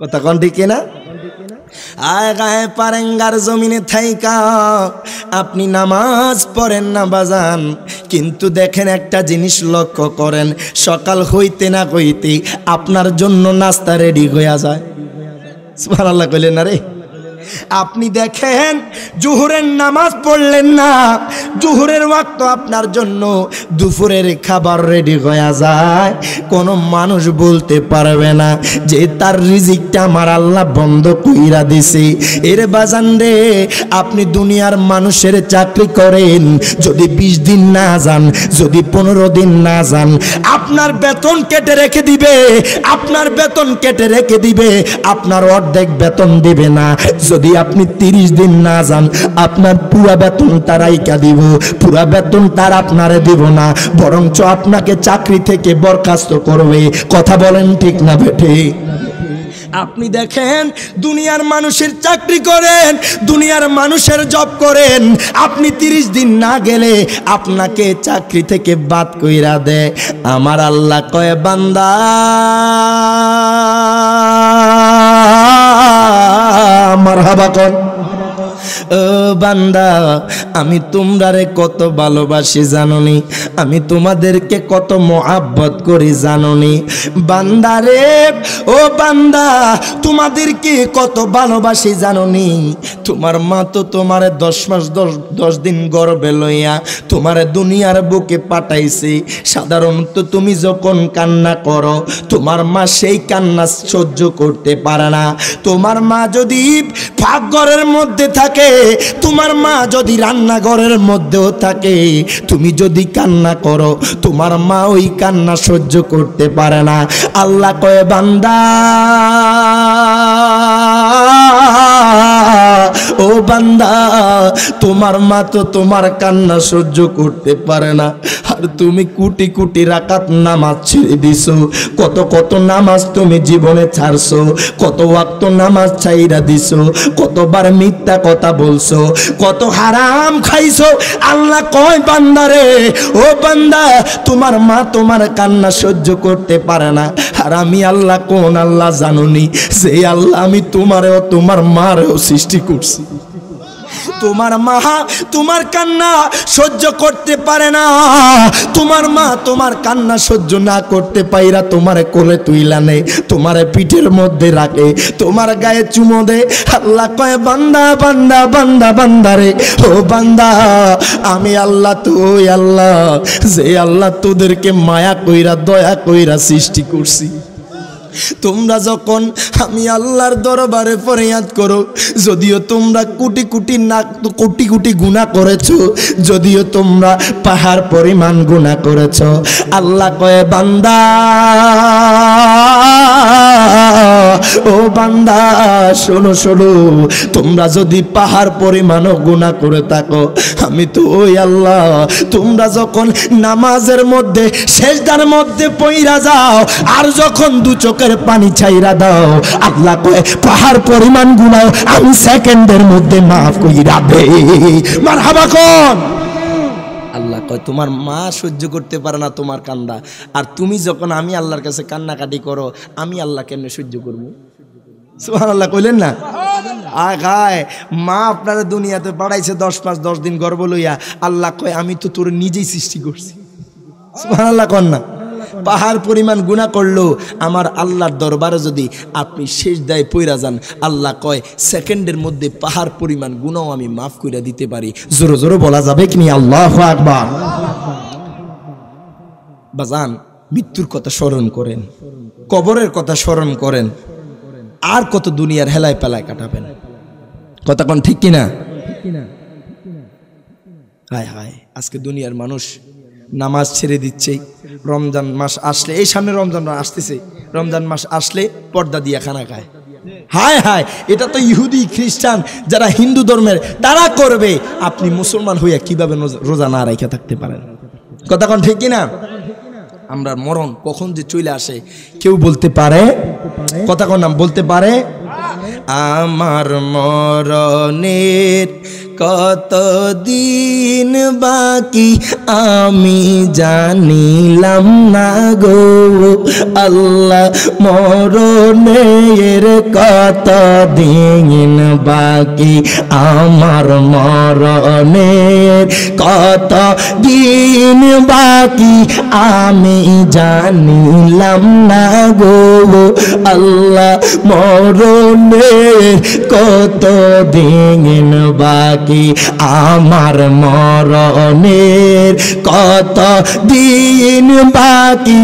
কথা কোন ঠিক না? আয় গায়ে পারেঙ্গার জমিনে থাইকা আপনি নামাজ পড়েন না বাজান, কিন্তু দেখেন একটা জিনিস লক্ষ্য করেন, সকাল হইতে না হইতে আপনার জন্য নাস্তা রেডি হইয়া যায়। সুবহানাল্লাহ কইলেন না রে? আপনি দেখেন জোহরের নামাজ পড়লেন না, জোহরের ওয়াক্ত আপনার জন্য দুপুরের খাবার রেডি হয়ে যায়। কোনো মানুষ বলতে পারবে না যে তার রিজিকটা আমার আল্লাহ বন্ধ কইরা দিছে। এর বাজান রে, আপনি দুনিয়ার মানুষের চাকরি করেন, যদি 20 দিন না যান, যদি 15 দিন না যান, আপনার বেতন কেটে রেখে দিবে, আপনার বেতন কেটে রেখে দিবে, আপনার অর্ধেক বেতন দিবে না। যদি আপনি 30 দিন না যান, আপনার পুরা বেতন তারাইকা দিব, পুরা বেতন তার আপনারে দিব না, বরঞ্চ আপনাকে চাকরি থেকে বরখাস্ত করবে। কথা বলেন ঠিক না বেঠে? আপনি দেখেন দুনিয়ার মানুষের চাকরি করেন, দুনিয়ার মানুষের জব করেন, আপনি 30 দিন না গেলে আপনাকে চাকরি থেকে বাদ কইরা দেয়। আমার আল্লাহ কয় বান্দা মারহাবা কোন ও বান্দা, আমি তোমরারে কত ভালোবাসি জানোনি, আমি তোমাদেরকে কত মহাব্বত করি জানোনি। বান্দারে ও বান্দা, তোমাদেরকে কত ভালোবাসি জানোনি। তোমার মা তো তোমারে 10 মাস 10 দিন গর্ভে লইয়া তোমারে দুনিয়ার বুকে পাঠাইছে। সাধারণত তুমি যখন কান্না করো, তোমার মা সেই কান্না সহ্য করতে পারে না। তোমার মা যদি পাকঘরের মধ্যে থাকে, তোমার মা যদি রান্নাঘরের মধ্যেও থাকে, তুমি যদি কান্না করো, তোমার মা ওই কান্না সহ্য করতে পারে না। আল্লাহ কয় বান্দা ও বান্দা, তোমার মা তো তোমার কান্না সহ্য করতে পারে না, আর তুমি কোটি কোটি রাকাত নামাজ ছেড়ে দিছো। কত কত নামাজ তুমি জীবনে ছাড়ছো, কত ওয়াক্ত নামাজ ছাইরা দিছো, কতবার মিথ্যা কথা বলছো, কত হারাম খাইছো। আল্লাহ কয় বান্দারে ও বান্দা, তোমার মা তোমার কান্না সহ্য করতে পারে না, আর আমি আল্লাহ কোন আল্লাহ জানোনি? সেই আল্লাহ আমি তোমারেও তোমার মারেও সৃষ্টি করছি। তোমার মা তোমার কান্না সহ্য করতে পারে না, তোমার মা তোমার কান্না সহ্য না করতে পাইরা তোমারে কোলে তুইলা নেয়, তোমারে পিঠের মধ্যে রাখে, তোমার গায়ে চুমো দে। আল্লাহ কয় বান্দা বান্দা বান্দা বান্দারে ও বান্দা, আমি আল্লাহ তুই আল্লাহ, যে আল্লাহ তোদেরকে মায়া কইরা দয়া কইরা সৃষ্টি করছি। তোমরা যখন আমি আল্লাহর দরবারে ফরিয়াদ করো, যদিও তোমরা কোটি কোটি না কোটি কোটি গুনাহ করেছো, যদিও তোমরা পাহাড় পরিমাণ গুনাহ করেছো, আল্লাহ কয় বান্দা ও বান্দা শোনো শোনো, তোমরা যদি পাহাড় পরিমাণও গুনাহ করে থাকো, আমি তো ওই আল্লাহ তোমরা যখন নামাজের মধ্যে সেজদার মধ্যে পইরা যাও, আর যখন দু চোখের পানি ছাইরা দাও, আল্লাহ কয় পাহাড় পরিমাণ গুনাহ আমি সেকেন্ডের মধ্যে মাফ কইরা দেই। মারহাবা কোন? আল্লাহ কয় তোমার মা সহ্য করতে পারে না তোমার কান্না, আর তুমি যখন আমি আল্লাহর কাছে কান্নাকাটি করো, আমি আল্লাহ কেমনে সহ্য করবো? সুবহানাল্লাহ কইলেন না? আগায় মা আপনারা দুনিয়াতে পাঠাইছে 10 মাস 10 দিন গর্ভ লইয়া, আল্লাহ কয় আমি তো তোর নিজেই সৃষ্টি করছি। সুবহানাল্লাহ কন না? পাহাড় পরিমাণ গুনাহ করলো আমার আল্লাহর দরবারে যদি আপনি সিজদায় পইরা যান, আল্লাহ কয় সেকেন্ডের মধ্যে পাহাড় পরিমাণ গুনাহ আমি মাফ কইরা দিতে পারি। জোরে জোরে বলা যাবে কি? আল্লাহু আকবার। বাজান, মৃত্যুর কথা স্মরণ করেন, কবরের কথা স্মরণ করেন, আর কত দুনিয়ার হেলায় পেলায় কাটাবেন। কথা কোন ঠিক কিনা? হায় হায়, আজকে দুনিয়ার মানুষ নামাজ ছেড়ে দিচ্ছে। রমজান মাস আসলে, এই সামনে রমজান মাস আসতেছে, রমজান মাস আসলে পর্দা দিয়ে খানা খায়। হায় হায়, এটা তো ইহুদি খ্রিস্টান যারা হিন্দু ধর্মের তারা করবে। আপনি মুসলমান হইয়া কিভাবে রোজা না রেখে থাকতে পারেন? কথা কোন ঠিক কিনা? আমরা মরণ কখন যে চলে আসে কেউ বলতে পারে? কথা কোন নাম বলতে পারে? আমার মরণের কত দিন বাকি আমি জানিলাম না গো আল্লাহ, মরণের কত দিন বাকি আমার মরণের কত দিন বাকি আমি জানিলাম না গো আল্লাহ, মরণের কত দিন বাকি আমার মরণের কত দিন বাকি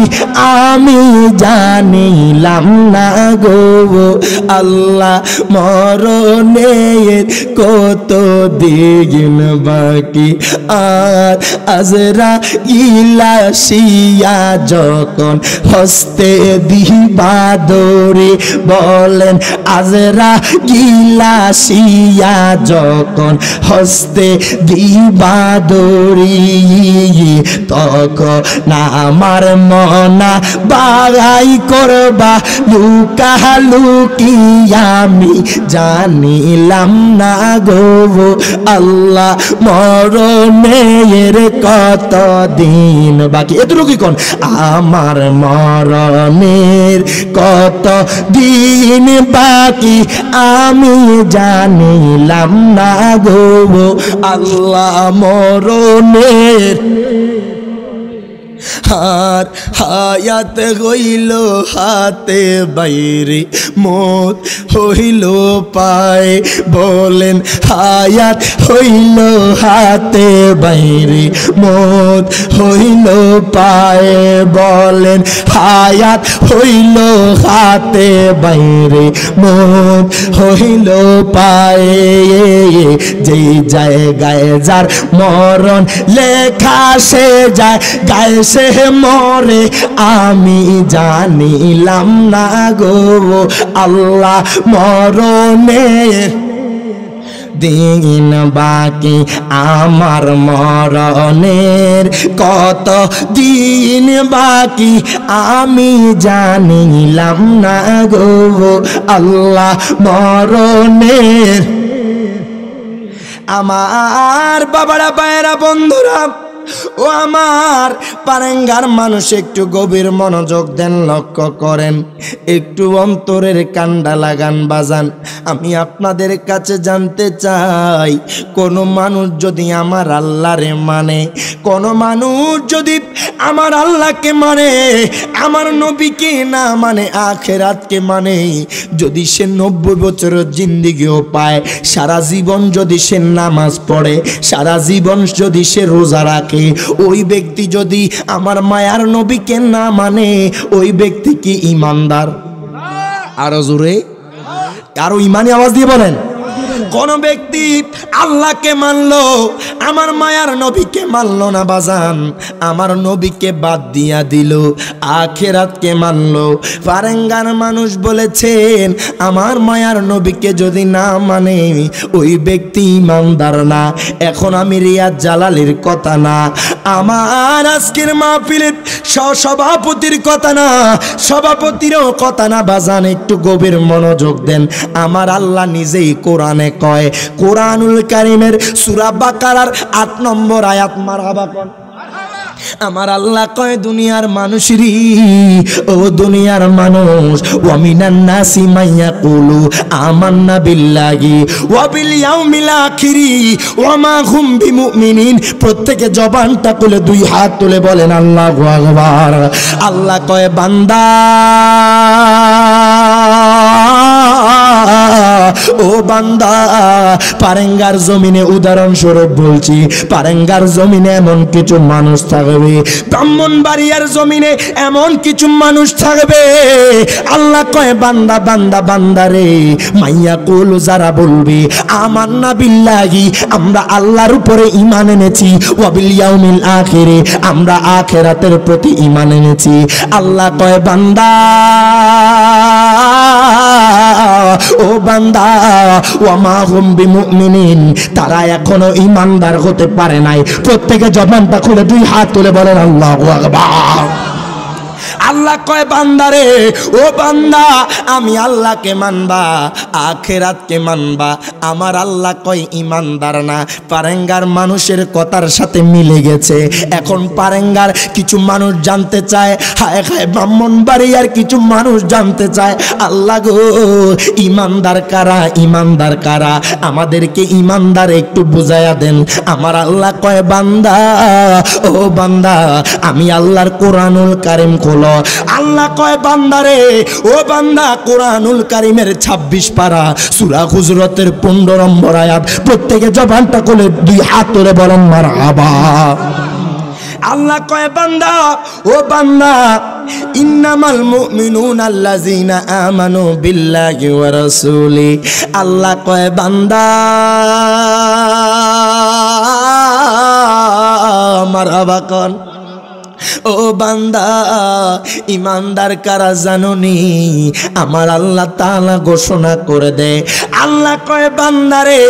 আমি জানিলাম না গো আল্লাহ, মরণের কত দিন বাকি। আর আজরাইল আসিয়া যখন হস্তে দিবা দড়ি, বলেন আজরাইল আসিয়া যখন হস্তে দিবা দড়ি, তখন না আমার মনা বাগাই করবা লুকালুকি আমি জানিলাম না গো আল্লাহ, মরণের কত দিন বাকি। এতটুকু কোন আমার মরণের কত দিন বাকি আমি জানিলাম না গো আল্লাহ, মরণের আর হায়াত হইল হাতে বাইরে মত হইল পায়, বলেন হায়াত হইল হাতে বাইরে মত হইল পায়, বলেন হায়াত হইল হাতে বাইরে মত হইল পায়। যেই জায়গায় যার মরণ লেখা সে যায় গায়ে সে মরে আমি জানিলাম না গো আল্লাহ, মরণের দিন বাকি আমার মরণের কত দিন বাকি আমি জানিলাম না গো আল্লাহ, মরণের। আমার বাবারা ভাইয়েরা বন্ধুরা ও আমার পারেঙ্গার মানুষ, একটু গভীর মনোযোগ দেন, লক্ষ্য করেন, একটু অন্তরের কান্ডা লাগান বাজান। আমি আপনাদের কাছে জানতে চাই, কোন মানুষ যদি আমার আল্লাহরে মানে, কোন মানুষ যদি আমার আল্লাহকে মানে, আমার নবীকে না মানে, আখেরাতকে মানে, যদি সে 90 বছরের জিন্দেগিও পায়, সারা জীবন যদি সে নামাজ পড়ে, সারা জীবন যদি সে রোজা রাখে, ওই ব্যক্তি যদি আমার মায়ার নবীকে না মানে, ওই ব্যক্তি কি ইমানদার? আরো জোরে, আরো ইমানি আওয়াজ দিয়ে বলেন। কোন ব্যক্তি আল্লাহকে মানলো, আমার মায়ার নবীকে মানলো না বাজান, আমার নবীকে বাদ দিয়া দিল, আখেরাতকে মানলো। ফারেঙ্গার মানুষ বলেছেন আমার মায়ার নবীকে যদি না মানে ওই ব্যক্তি ইমানদার না। এখন আমি রিয়াজ জালালের কথা না, আমার আজকের মাহফিলের সভাপতির কথা না, সভাপতিরও কথা না বাজান, একটু গভীর মনোযোগ দেন। আমার আল্লাহ নিজেই কোরআনে কয়, কোরআনুল কারীমের সূরা বাকারার 8 নম্বর আয়াত, মারহাবা কোন। আমার আল্লাহ কয় দুনিয়ার মানুষেরই, ও দুনিয়ার মানুষ, ওয়া মিনান নাসি মাইয়াকুলু আমান্না বিল্লাহি ওয়া বিল ইয়াউমিল আখিরি ওয়া মা হুম বিমুমিনিন। প্রত্যেকে জবানটা তুলে 2 হাত তুলে বলেন আল্লাহু আকবার। আল্লাহ কয় বান্দা ও বান্দা, পারেঙ্গার জমিনে উদাহরণস্বরূপ বলছি, পারেঙ্গার জমিনে এমন কিছু মানুষ থাকবে, ব্রাহ্মণবাড়িয়ার জমিনে এমন কিছু মানুষ থাকবে, আল্লাহ কয় বান্দা বান্দা বান্দা রে, মাইয়া কুল যারা বলবে আমান্না বিল্লাহি, আমরা আল্লাহর উপরে ঈমান এনেছি, ওয়া বিল ইয়াউমিল আখিরে, আমরা আখিরাতের প্রতি ঈমান এনেছি। আল্লাহ কয় বান্দা, ও বান্দা, ওয়া মা হুম বিমুমিনিন, তারা এখনো ঈমানদার হতে পারে নাই। প্রত্যেকে জবানটা খুলে দুই হাত তুলে বলেন আল্লাহু আকবার। আল্লাহ কয় বান্দারে, ও বান্দা, আমি আল্লাহকে মানবা, আখিরাতকে মানবা। আমার আল্লাহ কয় ঈমানদার না। পারেঙ্গার মানুষের কথার সাথে মিলে গেছে। এখন পারেঙ্গার কিছু মানুষ জানতে চায়, হায় হায় ব্রাহ্মণবাড়িয়ার কিছু মানুষ জানতে চায়, আল্লাহ গো ঈমানদার কারা, ঈমানদার কারা, আমাদেরকে ঈমানদার একটু বুঝাইয়া দেন। আমার আল্লাহ কয় বান্দা, ও বান্দা, আমি আল্লাহর কোরআনুল কারীম খোলো। আল্লাহ কয় বান্দারে, ও বান্দা, কোরআনুল কারীমের 26 পারা সূরা হুজরাতের 15 নম্বর আয়াত। প্রত্যেকে জবানটা খুলে দুই হাত তুলে বলেন মারহাবা। আল্লাহ কয় বান্দা, ও বান্দা, ইন্নামাল মুমিনুনা আল্লাযিনা আমানু বিল্লাহি ওয়া রাসূলি। আল্লাহ কয় বান্দা, মারহাবা কোন, ও বান্দা, ঈমানদার কারা জানোনি? আমার আল্লাহ তাআলা ঘোষণা করে দেয়। আল্লাহ কয় বান্দারে,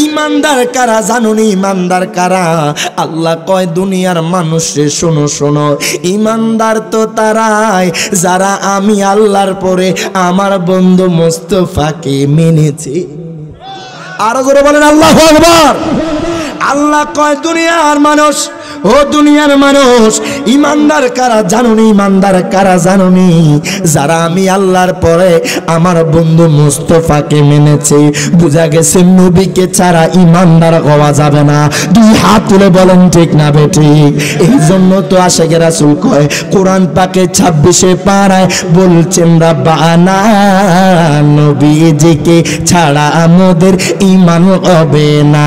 ঈমানদার কারা জানোনি? ঈমানদার কারা? আল্লাহ কয় দুনিয়ার মানুষে শোনো শোনো, ঈমানদার তো তারাই যারা আমি আল্লাহর পরে আমার বন্ধু মুস্তাফাকে মেনেছে। আরো জোরে বলেন আল্লাহু আকবার। আল্লাহ কয় দুনিয়ার মানুষ, ও দুনিয়ার মানুষ, ঈমানদার কারা জানোনি? ঈমানদার কারা জানোনি? যারা আমি আল্লাহর পরে আমার বন্ধু মুস্তাফাকে মেনেছে। বুঝা গেছে নবীকে ছাড়া ঈমানদার হওয়া যাবে না। দুই হাত তুলে বলেন ঠিক না বেঠিক? এই জন্য তো আশিকে রাসূল কয়, কোরআন পাকে 26 পারায় বলছেন রাব্বানা, নবীজিকে ছাড়া আমাদের ঈমান হবে না।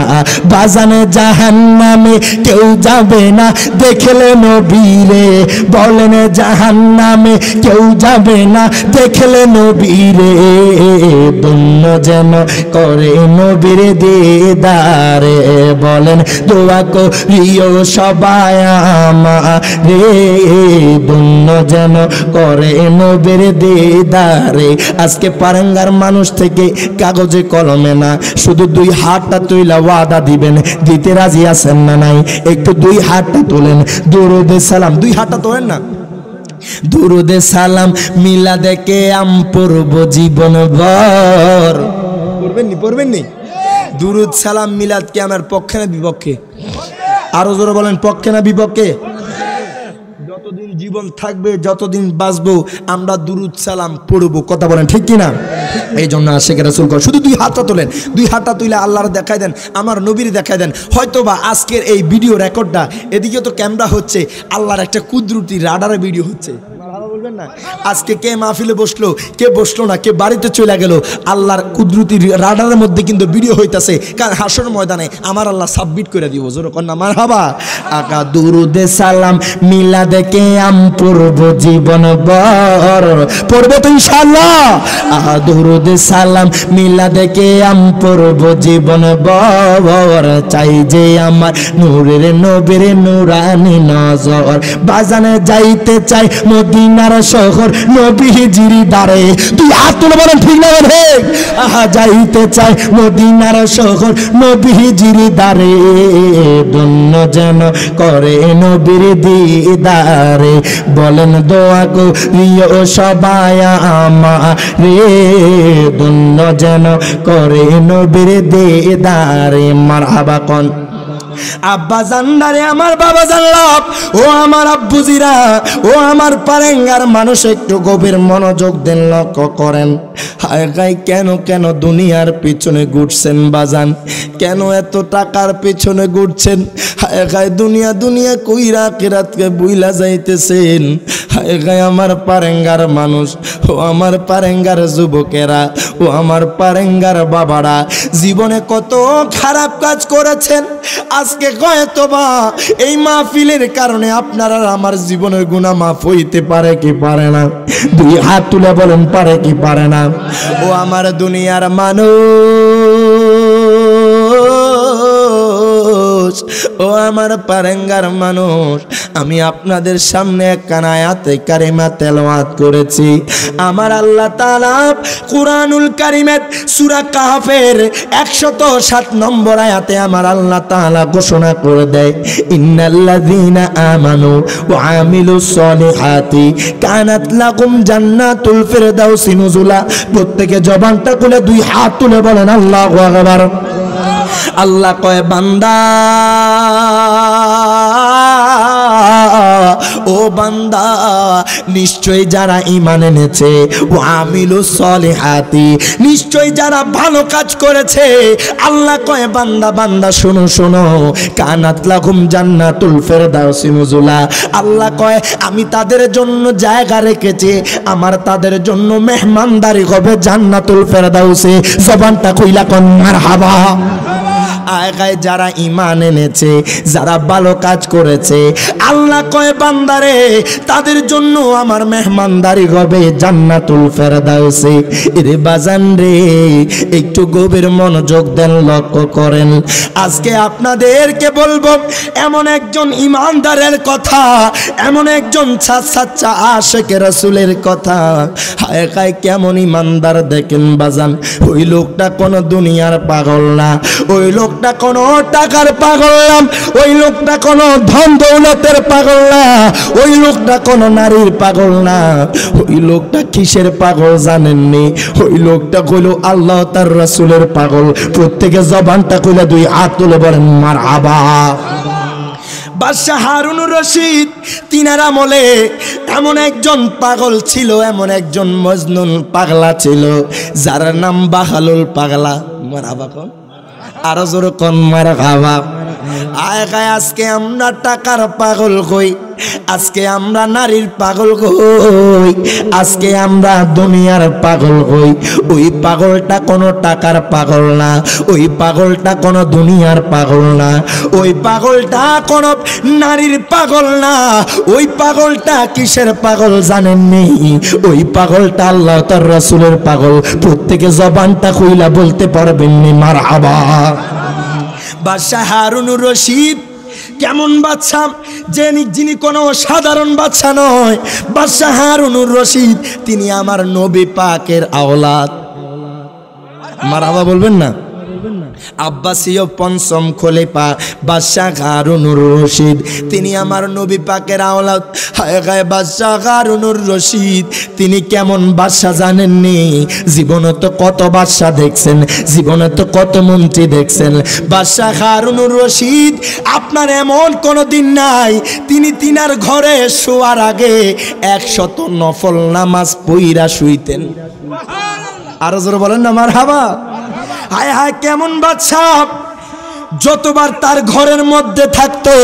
বাজানে জাহান্নামে কেউ যাবে না দেখলে নবীরে, বলেন জাহান্নামে কেউ যাবে না দেখলে নবীরে। ধন্য যেন করে নবীর দিদারে, বলেন দোয়া করিও সবাই আমারে। ধন্য যেন করে নবীর দিদারে। আজকে পারেঙ্গার মানুষ থেকে কাগজে কলমে না, শুধু দুই হাতটা তুইলা ওয়াদা দিবেন, দিতে রাজি আছেন না নাই? একটু দুই হাতটা তোলেন, দুরুদে সালাম, দুই হাতটা তোলেন না। দুরুদে সালাম মিলাদে কে আম পড়ব জীবন ভর। পড়বেন নি? পড়বেন নি? দুরুদ সালাম মিলাদ কে আমার পক্ষে না বিপক্ষে? আরো জোরে বলেন, পক্ষে না বিপক্ষে? যতদিন জীবন থাকবে, যতদিন বাঁচবো, আমরা দুরুদ সালাম পড়বো। কথা বলেন ঠিক কিনা? এই জন্য আশিকে রাসূল কয় শুধু দুই হাতটা তোলেন, দুই হাতটা তুলে আল্লাহর দেখাই দেন, আমার নবীর দেখাই দেন। হয়তোবা আজকের এই ভিডিও রেকর্ডটা, এদিকে তো ক্যামেরা হচ্ছে, আল্লাহর একটা কুদরতি রাডারে ভিডিও হচ্ছে। বলবেন না আজকে কে মাহফিলে বসলো, কে বসলো না, কে বাড়িতে চলে গেল, আল্লাহর কুদরতি রাডারের মধ্যে কিন্তু ভিডিও হইতাছে। কারণ হাসর ময়দানে আমার আল্লাহ সাবমিট করে দিব। জোরে কন্যা মারহাবা। আকা দুরুদে সালাম মিলাদে কে আম পড়ব জীবন ভর। পড়বো তো ইনশাআল্লাহ। আহা দুরুদে সালাম মিলাদে কে আম পড়ব জীবন ভর। চাই যে আমার নূরের নবীর নূরানি নজর। বাজানে যাইতে চাই মদিনার শহর নবীজির দ্বারে। তুই হাত তুলে বলেন ঠিক না ঠিক? আহা যাইতে চাই মদিনার শহর নবীজির দ্বারে। ধন্য যেন করে নবীর দিদারে, বলেন দোয়া করিও সবাই আমারে। ধন্য যেন করে নবীর দিদারে। মারহাবা কোন। আব্বা জান্নারে, আমার বাবা জানলাম, ও আমার আব্বুজিরা, ও আমার পারেঙ্গার মানুষ, একটু গভীর মনোযোগ দেন, লক্ষ্য করেন। হায় গাই কেন কেন দুনিয়ার পিছনে ঘুরছেন বাজান? কেন এত টাকার পিছনে ঘুরছেন? হায় গাই দুনিয়া দুনিয়া কইরা আখিরাতকে বুইলা যাইতেছেন। হায় গাই আমার পারেঙ্গার মানুষ, ও আমার পারেঙ্গার যুবকেরা, ও আমার পারেঙ্গার বাবারা, জীবনে কত খারাপ কাজ করেছেন। আজকে হয়তোবা এই মাহফিলের কারণে আপনার আর আমার জীবনের গুনাহ মাফ হইতে পারে কি পারে না? দুই হাত তুলে বলেন, পারে কি পারে না? ও আমার দুনিয়ার মানুষ, ও আমার পারেঙ্গার মানুষ, আমি আপনাদের সামনে একখান আয়াতে কারিমা তেলাওয়াত করেছি। আমার আল্লাহ তাআলা কুরআনুল কারীমের সূরা কাহফের 107 নম্বর আয়াতে আমার আল্লাহ তাআলা ঘোষণা করে দেয়, ইন্নাল্লাযীনা আমানু ওয়া আমিলুস সলিহাতি কানাত লাকুম জান্নাতুল ফিরদাউসি নুজুলা। প্রত্যেকে জবানটা খুলে দুই হাত তুলে বলেন আল্লাহু আকবার। আল্লাহ কয়, বান্দা ও বান্দা, নিশ্চয় যারা ঈমান এনেছে, ও আমিলুস সলিহাতি, নিশ্চয় যারা ভালো কাজ করেছে, আল্লাহ কয় বান্দা বান্দা শোনো শোনো, কানাত লাকুম জান্নাতুল ফিরদাউসি নুজুলা। আল্লাহ কয় আমি তাদের জন্য জায়গা রেখেছি, আমার তাদের জন্য মেহমানদারি হবে জান্নাতুল ফিরদাউসে। জবানটা কইলা কোন মারহাবা। আগায় যারা ঈমান এনেছে, যারা ভালো কাজ করেছে, আল্লাহ কয় বান্দারে তাদের জন্য আমার মেহমানদারি হবে জান্নাতুল ফেরদাউসে। এরে বাজান রে, একটু গভীর মনোযোগ দেন, লক্ষ্য করেন। আজকে আপনাদেরকে বলবো এমন একজন ঈমানদারের কথা, এমন একজন সাচ্চা আশিকে রাসূলের কথা। হায় হায় কেমন ঈমানদার দেখেন বাজান। ওই লোকটা কোনো দুনিয়ার পাগল না, ওই লোকটা কোনো টাকার পাগল না, ওই লোকটা কোনো ধন দৌলতের পাগল না, ওই লোকটা কোনো নারীর পাগল না। ওই লোকটা কিসের পাগল জানেননি? ওই লোকটা হলো আল্লাহ তার রাসূলের পাগল। প্রত্যেকে জবানটা খুলে দুই হাত তুলে বলেন মারহাবা। বাদশাহ হারুনুর রশিদ তিনার আমলে এমন একজন পাগল ছিল, এমন একজন মজনুন পাগলা ছিল, যার নাম বাহালুল পাগলা। মারহাবা কোন, আরো জোরে কোন মারহাবা। আয় গায় আজকে আমরা টাকার পাগল কই, আজকে আমরা নারীর পাগল কই, আজকে আমরা দুনিয়ার পাগল কই। ওই পাগলটা কোনো টাকার পাগল না, ওই পাগলটা কোনো দুনিয়ার পাগল না, ওই পাগলটা কোনো নারীর পাগল না। ওই পাগলটা কিসের পাগল জানেননি? ওই পাগলটা আল্লাহ তার রাসূলের পাগল। প্রত্যেকে জবানটা কইলা বলতে পারবেন নি মারহাবা। বাদশাহ হারুনুর রশিদ কেমন বাদশা, যিনি কোনো সাধারণ বাদশা নয়। বাদশাহ হারুনুর রশিদ তিনি আমার নবী পাকের আওলাদ। মারহাবা বলবেন না? আব্বাসীয় পঞ্চম খলিফা বাদশাহ হারুনুর রশিদ, তিনি আমার নবী পাকের আওলাদ। হায় হায় বাদশাহ হারুনুর রশিদ তিনি কেমন বাদশা জানেননি? জীবনে তো কত বাদশা দেখছেন, জীবনে তো কত মন্ত্রী দেখছেন। বাদশাহ হারুনুর রশিদ আপনার এমন কোনো দিন নাই তিনি তিনার ঘরে শোয়ার আগে 100 নফল নামাজ পইরা শুইতেন। আরো জোরে বলেন না মারহাবা। হায় হায় কেমন বাদশা, যতবার তার ঘরের মধ্যে থাকতো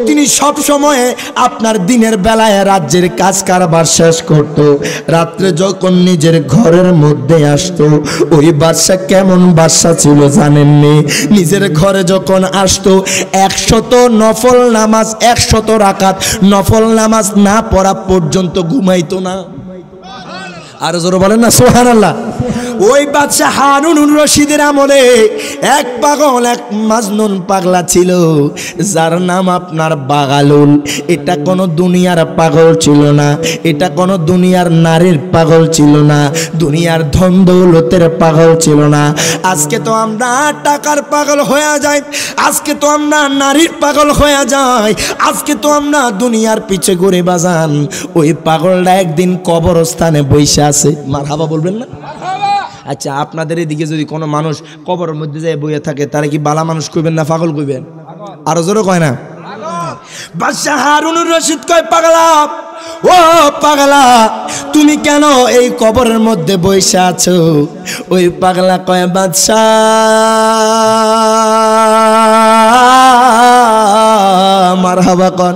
তিনি সব সময় আপনার দিনের বেলায় রাজ্যের কাজ কারবার শেষ করত, রাত্রে যখন নিজের ঘরের মধ্যে আসতো, ওই বাদশা কেমন বাদশা ছিল জানেননি? নিজের ঘরে যখন আসতো 100 নফল নামাজ, 100 রাকাত নফল নামাজ না পড়া পর্যন্ত ঘুমাইতো না। আর জোরে বলেন না সুবহানাল্লাহ। ওই বাদশাহ হারুনুর রশিদের আমলে এক পাগল, এক মাজনুন পাগলা ছিল, যার নাম আপনার বাগালুল। এটা কোনো দুনিয়ার পাগল ছিল না, এটা কোনো দুনিয়ার নারীর পাগল ছিল না, দুনিয়ার ধন দৌলতের পাগল ছিল না। আজকে তো আমরা টাকার পাগল হয়ে যাই, আজকে তো আমরা নারীর পাগল হয়ে যাই, আজকে তো আমরা দুনিয়ার পিছে ঘুরে বাজান। ওই পাগলটা একদিন কবরস্থানে বসে আছে। মারহাবা বলবেন না? আচ্ছা, আপনাদের এদিকে যদি কোনো মানুষ কবরের মধ্যে যায় বইয়ে থাকে, তারা কি বালা মানুষ কইবেন না পাগল কইবেন? আরো জোরে কয় না? বাদশাহ হারুনুর রশিদ কয়, পাগলা ও পাগলা, তুমি কেন এই কবরের মধ্যে বসে আছো? ওই পাগলা কয়, বাদশাহ মারহাবা কন।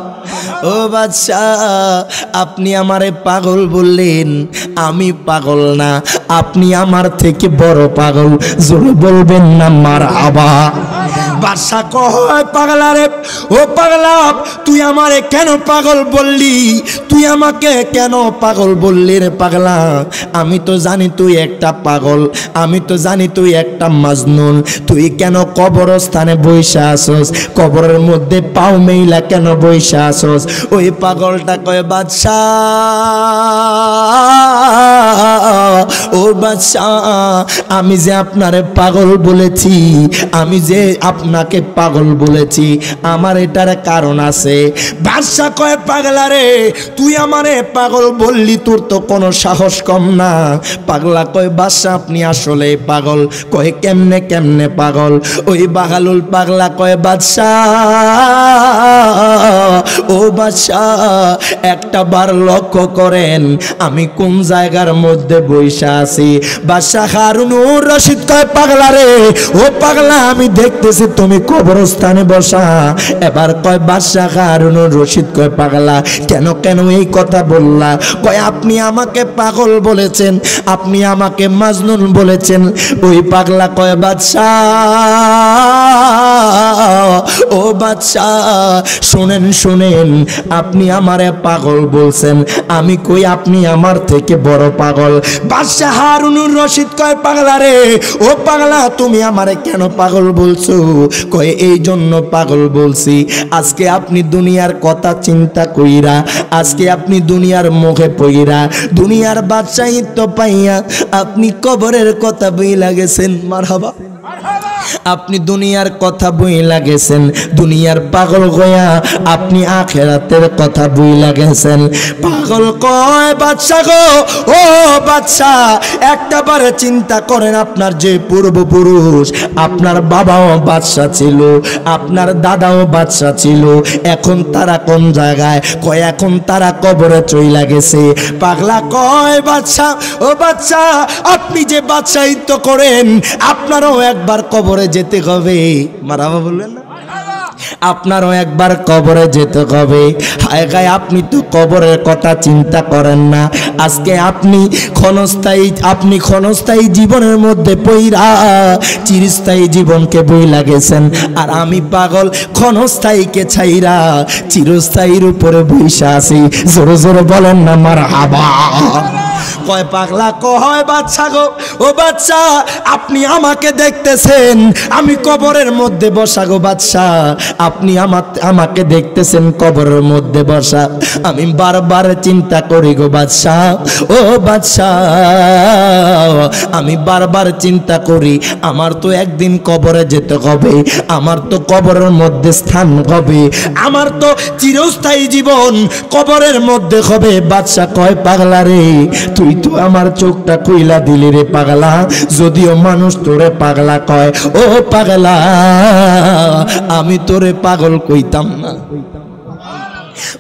ও বাদশাহ, আপনি আমারে পাগল বললেন, আমি পাগল না, আপনি আমার থেকে বড় পাগল। জোরে বলবেন না মারহাবা। বাদশা কয় পাগলা রে, ও পাগলা, তুই আমারে কেন পাগল বললি? তুই আমাকে কেন পাগল বললি রে পাগলা? আমি তো জানি তুই একটা পাগল, আমি তো জানি তুই একটা মাজনুন। তুই কেন কবরস্থানে বইসা আসস? কবরের মধ্যে পাও মেইলা কেন বইসা আসস? ওই পাগলটা কয় বাদশা, ও বাদশা, আমি যে আপনারে পাগল বলেছি, আমি যে আপনাকে পাগল বলেছি, আমার এটার কারণ আছে। বাদশা কয় পাগলা রে, তুই আমারে পাগল বললি, তোর তো কোনো সাহস কম না। পাগলা কয় বাদশা আপনি আসলে পাগল। কয় কেমনে কেমনে পাগল? ওই বাগালুল পাগলা কয় বাদশা, ও বাদশা, একটা বার লক্ষ্য করেন আমি কোন জায়গার মধ্যে বইসা আছি। বাদশা হারুনুর রশিদ কয় পাগলা রে, ও পাগলা, আমি দেখতেছি তুমি কবরস্থানে বসা। এবার কয় বাদশা হারুনুর রশিদ কয় পাগলা, কেন কেন এই কথা বললা? কয় আপনি আমাকে পাগল বলেছেন, আপনি আমাকে মাজনুন বলেছেন। ওই পাগলা কয় বাদশা, ও বাদশা, শুনেন শুনেন, আপনি আমারে পাগল বলছেন, আমি কই আপনি আমার থেকে বড় পাগল। বাদশা হারুনুর রশিদ কয় পাগলা রে, ও পাগলা, তুমি আমারে কেন পাগল বলছো? কয় এই জন্য পাগল বলছি, আজকে আপনি দুনিয়ার কথা চিন্তা কইরা, আজকে আপনি দুনিয়ার মুখে পইরা, দুনিয়ার বাদশাহিত্ব পাইয়া আপনি কবরের কথা বইলা গেছেন। মারহাবা। আপনি দুনিয়ার কথা বইলা গেছেন, দুনিয়ার পাগল হইয়া আপনি আখিরাতের কথা বইলা গেছেন। পাগল কয় বাদশা গো, ও বাদশা, একটাবারে চিন্তা করেন, আপনার যে পূর্বপুরুষ, আপনার বাবাও বাদশা ছিল, আপনার দাদাও বাদশা ছিল, এখন তারা কোন জায়গায়? কয় এখন তারা কবরে চইলা গেছে। পাগলা কয় বাদশা, ও বাদশা, আপনি যে বাদশাহিত্ব করেন, আপনারও একবার কবরে যেতে হবে। মারহাবা বলবেন না? আপনারও একবার কবরে যেতে হবে। হায় গায়, আপনি তো কবরের কথা চিন্তা করেন না। আজকে আপনি ক্ষণস্থায়ী জীবনের মধ্যে পইরা চিরস্থায়ী জীবনকে বইলা গেছেন। আর আমি পাগল ক্ষণস্থায়ীকে ছাইরা চিরস্থায়ীর উপরে বইসা আছি। জোরে জোরে বলেন না মারহাবা। কয় পাগলা কয় বাদশা গো, ও বাদশা, আপনি আমাকে দেখতেছেন আমি কবরের মধ্যে বসা গো বাদশা, আপনি আমাকে দেখতেছেন কবরের মধ্যে বসা। আমি বারবার চিন্তা করি গো বাদশা, ও বাদশা, আমি বারবার চিন্তা করি, আমার তো একদিন কবরে যেতে হবে, আমার তো কবরের মধ্যে স্থান হবে, আমার তো চিরস্থায়ী জীবন কবরের মধ্যে হবে। বাদশা কয় পাগলা রে, তুই তো আমার চোখটা কইলা দিলি রে পাগলা, যদিও মানুষ তোরে পাগলা কয়। ও পাগলা, আমি তোরে পাগল কইতাম না।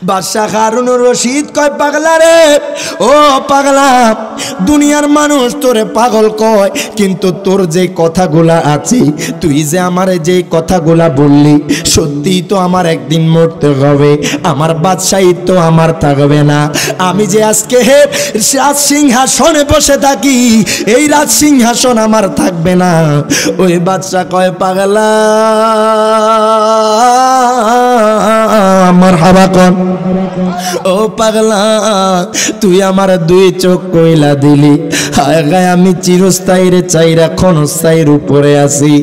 বাদশা হারুনুর রশিদ কয় পাগলা রে, ও পাগলা, দুনিয়ার মানুষ তোরে পাগল কয়, কিন্তু তোর যে কথাগুলা আছে, তুই যে আমারে যে কথাগুলা বললি, সত্যি তো আমার একদিন মরতে হবে, আমার বাদশাহিত্ব আমার থাকবে না। আমি যে আজকে রাজ সিংহাসনে বসে থাকি, এই রাজ সিংহাসন আমার থাকবে না। ওই বাদশা কয় পাগলা, মারহাবা কর। ও পাগলা, তুই আমার দুই চোখ কইলা দিলি। হায় গায়, আমি চিরস্থায়ীর চাইরা ক্ষণস্থায়ীর উপরে আছি।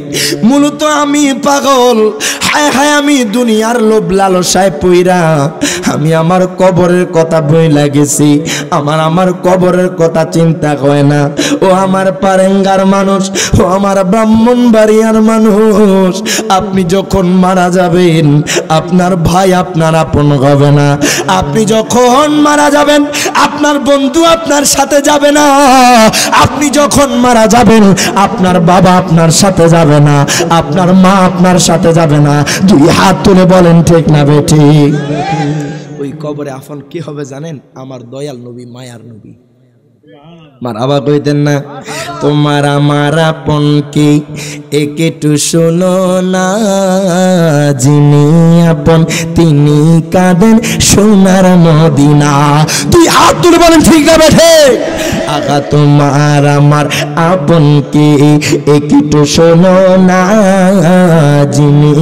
মূলত আমি পাগল। হায় হায়, আমি দুনিয়ার লোভ লালসায় পইরা আমি আমার কবরের কথা বইলা গেছি। আমার কবরের কথা চিন্তা হয় না। ও আমার পারেঙ্গার মানুষ, ও আমার ব্রাহ্মণবাড়িয়ার মানুষ, আপনি যখন মারা যাবেন, আপনার ভাই আপনার আপন হবে না। আপনি যখন মারা যাবেন, আপনার বন্ধু আপনার সাথে যাবে না। আপনি যখন মারা যাবেন, আপনার বাবা আপনার সাথে যাবে না, আপনার মা আপনার সাথে যাবে না। দুই হাত তুলে বলেন ঠিক না বেঠিক? ওই কবরে আপন কি হবে জানেন? আমার দয়াল নবী, মায়ার নবী। মারহাবা কইতেন না? তোমার আমার আপন কি একটু শোনো না, যিনি আপন তিনি কাঁদেন সোনার মদিনা। তুই হাত তুলে বলেন ঠিক না বেঠে? আগা তোমার আমার আপন কে একটু শোনো না, যিনি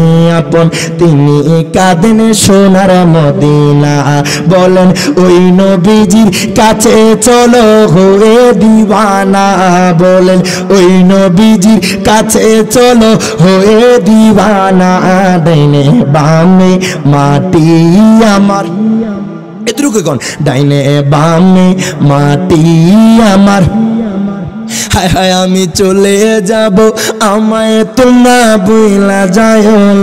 আপন তিনি কাঁদেন সোনার মদিনা। বলেন ওই নবীজির কাছে চলো হয়ে দিওয়ানা, বলেন ওই নবীজির কাছে চলো হয়ে দিওয়ানা। ডাইনে বামে মাটি আমার, এতটুকু কোন ডাইনে বামে মাটি আমার, হায় হায় আমি চলে যাব, আমায় তোমরা বইলা যায়।